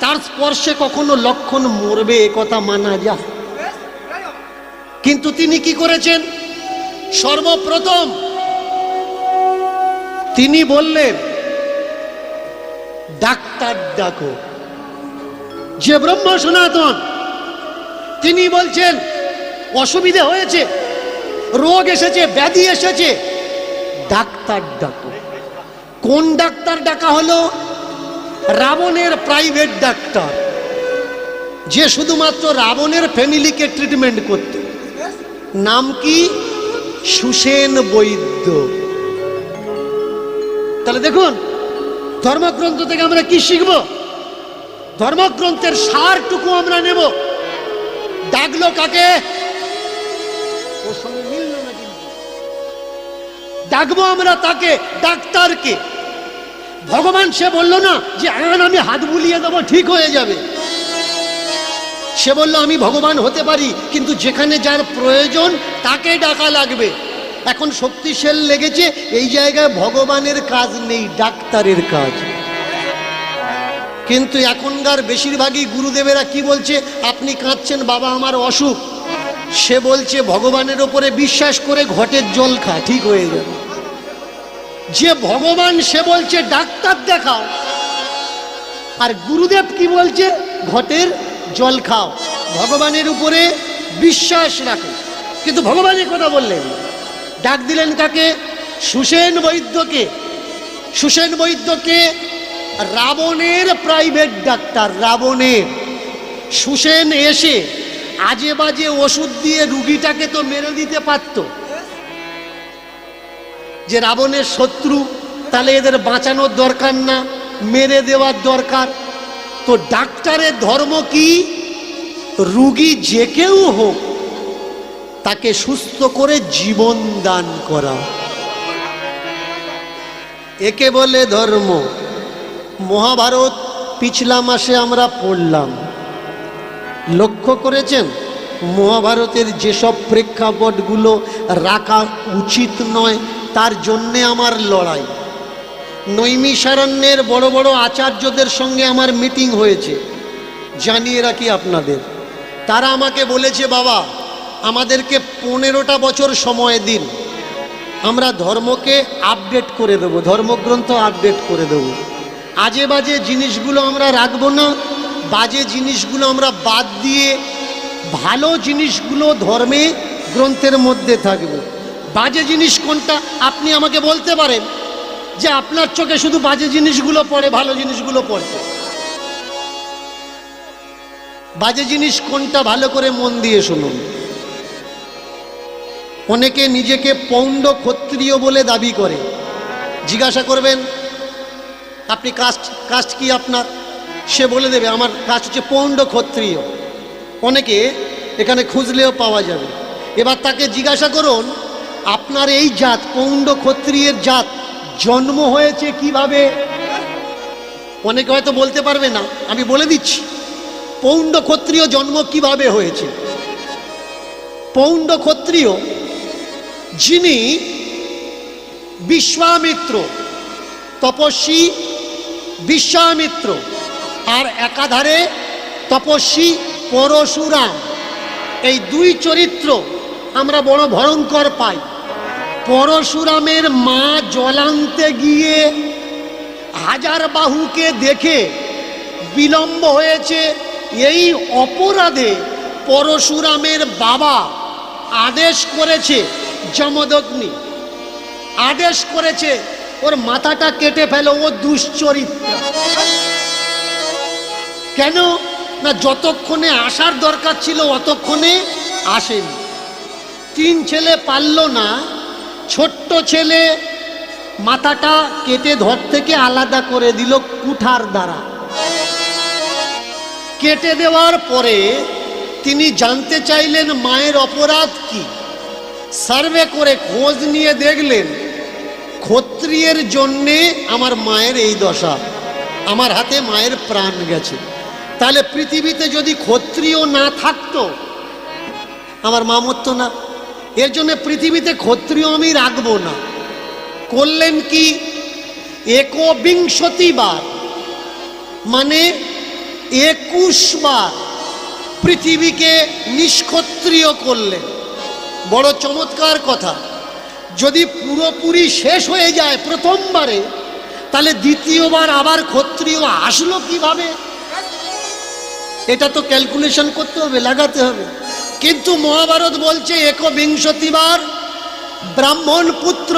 তার স্পর্শে কখনো লক্ষণ মরবে, এ কথা মানা যায়। কিন্তু তিনি কি করেছেন? সর্বপ্রথম তিনি বললেন ডাক্তার ডাকো। যে ব্রহ্ম সনাতন তিনি বলছেন অসুবিধা হয়েছে, রোগ এসেছে, ব্যাধি এসেছে, ডাক্তার ডাকো। কোন ডাক্তার ডাকা হলো? রাবণের প্রাইভেট ডাক্তার, যে শুধুমাত্র রাবণের ফ্যামিলিকে ট্রিটমেন্ট করত। নাম কি? সুসেন বৈদ্য। তাহলে দেখুন ধর্মগ্রন্থ থেকে আমরা কি শিখব? ধর্মগ্রন্থের সারটুকু আমরা নেব। ডাকলো কাকে? ওর সঙ্গে মিলল না কিন্তু। ডাকবো আমরা তাকে, ডাক্তারকে। ভগবান সে বলল না যে আমি হাত বুলিয়ে দেবো ঠিক হয়ে যাবে। সে বলল আমি ভগবান হতে পারি, কিন্তু যেখানে যার প্রয়োজন তাকে ডাকা লাগবে। এখন শক্তিশাল লেগেছে, এই জায়গায় ভগবানের কাজ নেই, ডাক্তারের কাজ। কিন্তু এখনকার বেশিরভাগই গুরুদেবেরা কি বলছে? আপনি কাঁদছেন বাবা আমার অসুখ, সে বলছে ভগবানের ওপরে বিশ্বাস করে ঘটের জল খা, ঠিক হয়ে যাবে। যে ভগবান সে বলছে ডাক্তার দেখাও, আর গুরুদেব কি বলছে? ঘটের জল খাও, ভগবানের উপরে বিশ্বাস রাখো। কিন্তু ভগবানের কথা বললেন, ডাক দিলেন কাকে? সুসেন বৈদ্যকে। সুসেন বৈদ্যকে রাবণের প্রাইভেট ডাক্তার, রাবণের। সুসেন এসে আজে বাজে ওষুধ দিয়ে রুগীটাকে তো মেরে দিতে পারত, যে রাবণের শত্রু, তাহলে এদের বাঁচানোর দরকার না, মেরে দেওয়ার দরকার। তো ডাক্তারের ধর্ম কি? রুগী যে কেউ হোক তাকে সুস্থ করে জীবন দান করা, একে বলে ধর্ম। মহাভারত পিছলা মাসে আমরা পড়লাম, লক্ষ্য করেছেন মহাভারতের যেসব প্রেক্ষাপটগুলো রাখা উচিত নয় তার জন্যে আমার লড়াই। নৈমিষারণ্যের বড় বড় আচার্যদের সঙ্গে আমার মিটিং হয়েছে, জানিয়ে রাখি আপনাদের। তারা আমাকে বলেছে, বাবা আমাদেরকে 15টা বছর সময় দিন, আমরা ধর্মকে আপডেট করে দেব, ধর্মগ্রন্থ আপডেট করে দেব। আজে বাজে জিনিসগুলো আমরা রাখবো না, বাজে জিনিসগুলো আমরা বাদ দিয়ে ভালো জিনিসগুলো ধর্মে গ্রন্থের মধ্যে থাকবে। বাজে জিনিস কোনটা আপনি আমাকে বলতে পারেন যে আপনার চোখে শুধু বাজে জিনিসগুলো পড়ে, ভালো জিনিসগুলো পড়ে? বাজে জিনিস কোনটা ভালো করে মন দিয়ে শুনুন। অনেকে নিজেকে পৌণ্ড ক্ষত্রিয় বলে দাবি করে। জিজ্ঞাসা করবেন আপনি কাস্ট কি আপনার, সে বলে দেবে আমার কাস্ট হচ্ছে পৌণ্ড ক্ষত্রিয়। অনেকে এখানে খুঁজলেও পাওয়া যাবে। এবার তাকে জিজ্ঞাসা করুন আপনার এই জাত পৌণ্ড ক্ষত্রিয়ের জাত জন্ম হয়েছে কিভাবে? অনেকে হয়তো বলতে পারবে না, আমি বলে দিচ্ছি পৌণ্ড ক্ষত্রিয় জন্ম কিভাবে হয়েছে। পৌণ্ড ক্ষত্রিয় যিনি বিশ্বামিত্র, তপস্বী বিশ্বামিত্র, আর একাধারে তপস্বী পরশুরাম, এই দুই চরিত্র আমরা বড় ভয়ঙ্কর পাই। পরশুরামের মা জলান্তে গিয়ে হাজার বাহুকে দেখে বিলম্ব হয়েছে, এই অপরাধে পরশুরামের বাবা আদেশ করেছে, যমদগ্নি আদেশ করেছে ওর মাথাটা কেটে ফেলো, ও দুশ্চরিত্র। কেন না, যতক্ষণে আসার দরকার ছিল অতক্ষণে আসেনি। 3 ছেলে পারল না, ছোট্ট ছেলে মাথাটা কেটে ধর থেকে আলাদা করে দিল কুঠার দ্বারা। কেটে দেওয়ার পরে তিনি জানতে চাইলেন মায়ের অপরাধ কি। সার্ভে করে খোঁজ নিয়ে দেখলেন ক্ষত্রিয়ের জন্যে আমার মায়ের এই দশা, আমার হাতে মায়ের প্রাণ গেছে। তাহলে পৃথিবীতে যদি ক্ষত্রিয় না থাকতো আমার মা মরতো না। এর জন্য পৃথিবীতে ক্ষত্রিয় আমি রাখবো না। করলেন কি, 21 বার মানে 21 বার পৃথিবীকে নিষ্ক্ষত্রিয় করলেন। বড় চমৎকার কথা। যদি পুরোপুরি শেষ হয়ে যায় প্রথমবারে, তাহলে দ্বিতীয়বার আবার ক্ষত্রিয় আসলো কিভাবে? এটা তো ক্যালকুলেশন করতে হবে, লাগাতে হবে। কিন্তু মহাভারত বলছে 21 বার ব্রাহ্মণ পুত্র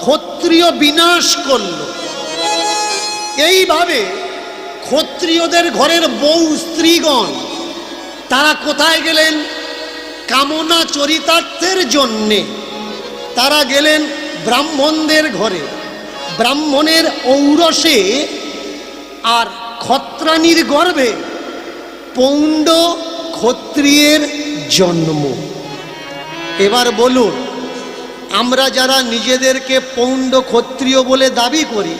ক্ষত্রিয় বিনাশ করল। এইভাবে ক্ষত্রিয়দের ঘরের বউ স্ত্রীগণ তারা কোথায় গেলেন? কামনা চরিতার্থের জন্যে তারা গেলেন ব্রাহ্মণদের ঘরে। ব্রাহ্মণের ঔরসে আর ক্ষত্রাণীর গর্ভে পৌণ্ড ক্ষত্রিয়ের জন্ম। এবার বলুন, আমরা যারা নিজেদেরকে পৌণ্ড ক্ষত্রিয় বলে দাবি করি,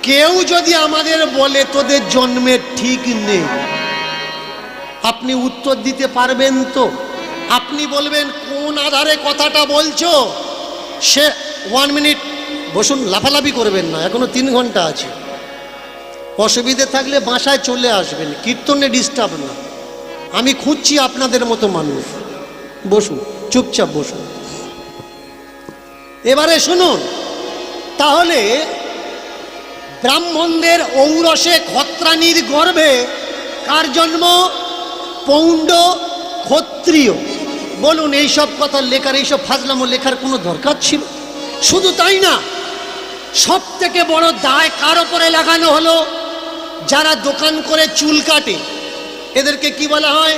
কেউ যদি আমাদের বলে তোদের জন্মের ঠিক নেই, আপনি উত্তর দিতে পারবেন তো? আপনি বলবেন কোন আধারে কথাটা বলছো? সে 1 মিনিট বসুন, লাফালাফি করবেন না, এখনো 3 ঘন্টা আছে। অসুবিধে থাকলে বাসায় চলে আসবেন, কীর্তনে ডিস্টার্ব না। আমি খুঁজছি আপনাদের মতো মানুষ। বসুন, চুপচাপ বসুন। এবারে শুনুন, তাহলে ব্রাহ্মণদের ঔরসে ক্ষত্রাণীর গর্ভে কার জন্ম? পৌণ্ড ক্ষত্রিয়। বলুন, এইসব কথা লেখার, এইসব ফাজলামো লেখার কোনো দরকার ছিল? শুধু তাই না, সব থেকে বড় দায় কার ওপরে লাগানো হলো? যারা দোকান করে চুল কাটে, এদেরকে কি বলা হয়?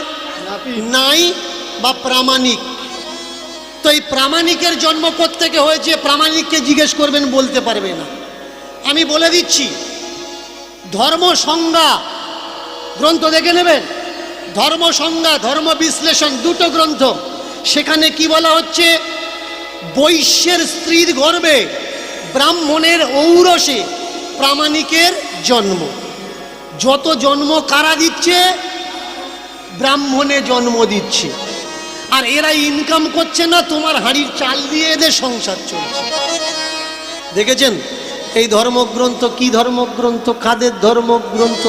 নাই বা প্রামাণিক। তো এই প্রামাণিকের জন্ম কোত্থেকে হয়েছে, প্রামাণিককে জিজ্ঞেস করবেন, বলতে পারবে না। আমি বলে দিচ্ছি, ধর্ম সংজ্ঞা গ্রন্থ দেখে নেবেন, ধর্ম সংজ্ঞা, ধর্ম বিশ্লেষণ, দুটো গ্রন্থ। সেখানে কি বলা হচ্ছে, বৈশ্যের স্ত্রীর গর্ভে ব্রাহ্মণের ঔরসে প্রামাণিকের জন্ম। যত জন্ম কারা দিচ্ছে, ব্রাহ্মণে জন্ম দিচ্ছে। আর এরা ইনকাম করছে না, তোমার হাঁড়ির চাল দিয়ে এদের সংসার চলছে। দেখেছেন এই ধর্মগ্রন্থ কি ধর্মগ্রন্থ, কাদের ধর্মগ্রন্থ?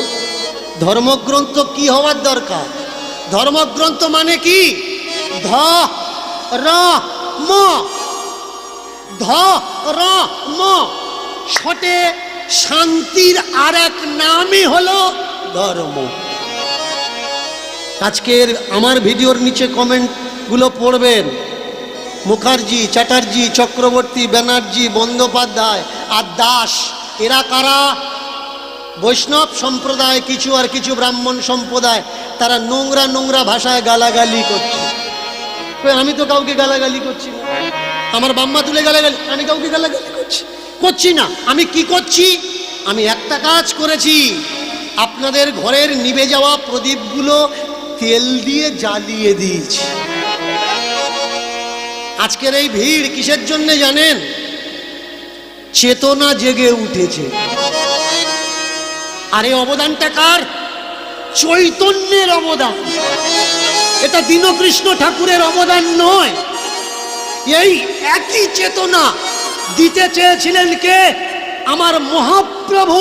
ধর্মগ্রন্থ কি হওয়ার দরকার? ধর্মগ্রন্থ মানে কি? ধ র ম, ধ র ম, ছটে শান্তির আর এক নামই হলো ধর্ম। আজকের আমার ভিডিওর নিচে কমেন্টগুলো পড়বেন, মুখার্জি, চ্যাটার্জি, চক্রবর্তী, ব্যানার্জি, বন্দ্যোপাধ্যায় আর দাস, এরা কারা? বৈষ্ণব সম্প্রদায় কিছু, আর কিছু ব্রাহ্মণ সম্প্রদায়। তারা নোংরা নোংরা ভাষায় গালাগালি করছে। আমি তো কাউকে গালাগালি করছি না, আমার বাম্মা তুলে গালাগালি, আমি কাউকে গালাগালি করছি না। আমি কি করছি? আমি একটা কাজ করেছি, আপনাদের ঘরের নিভে যাওয়া প্রদীপগুলো তেল দিয়ে জ্বালিয়ে দিয়েছি। আজকের এই ভিড় কিসের জন্য জানেন? চেতনা জেগে উঠেছে। আর এই অবদানটা কার? চৈতন্যের অবদান। এটা দীনকৃষ্ণ ঠাকুরের অবদান নয়। এই একই চেতনা দিতে চেয়েছিলেন কে? আমার মহাপ্রভু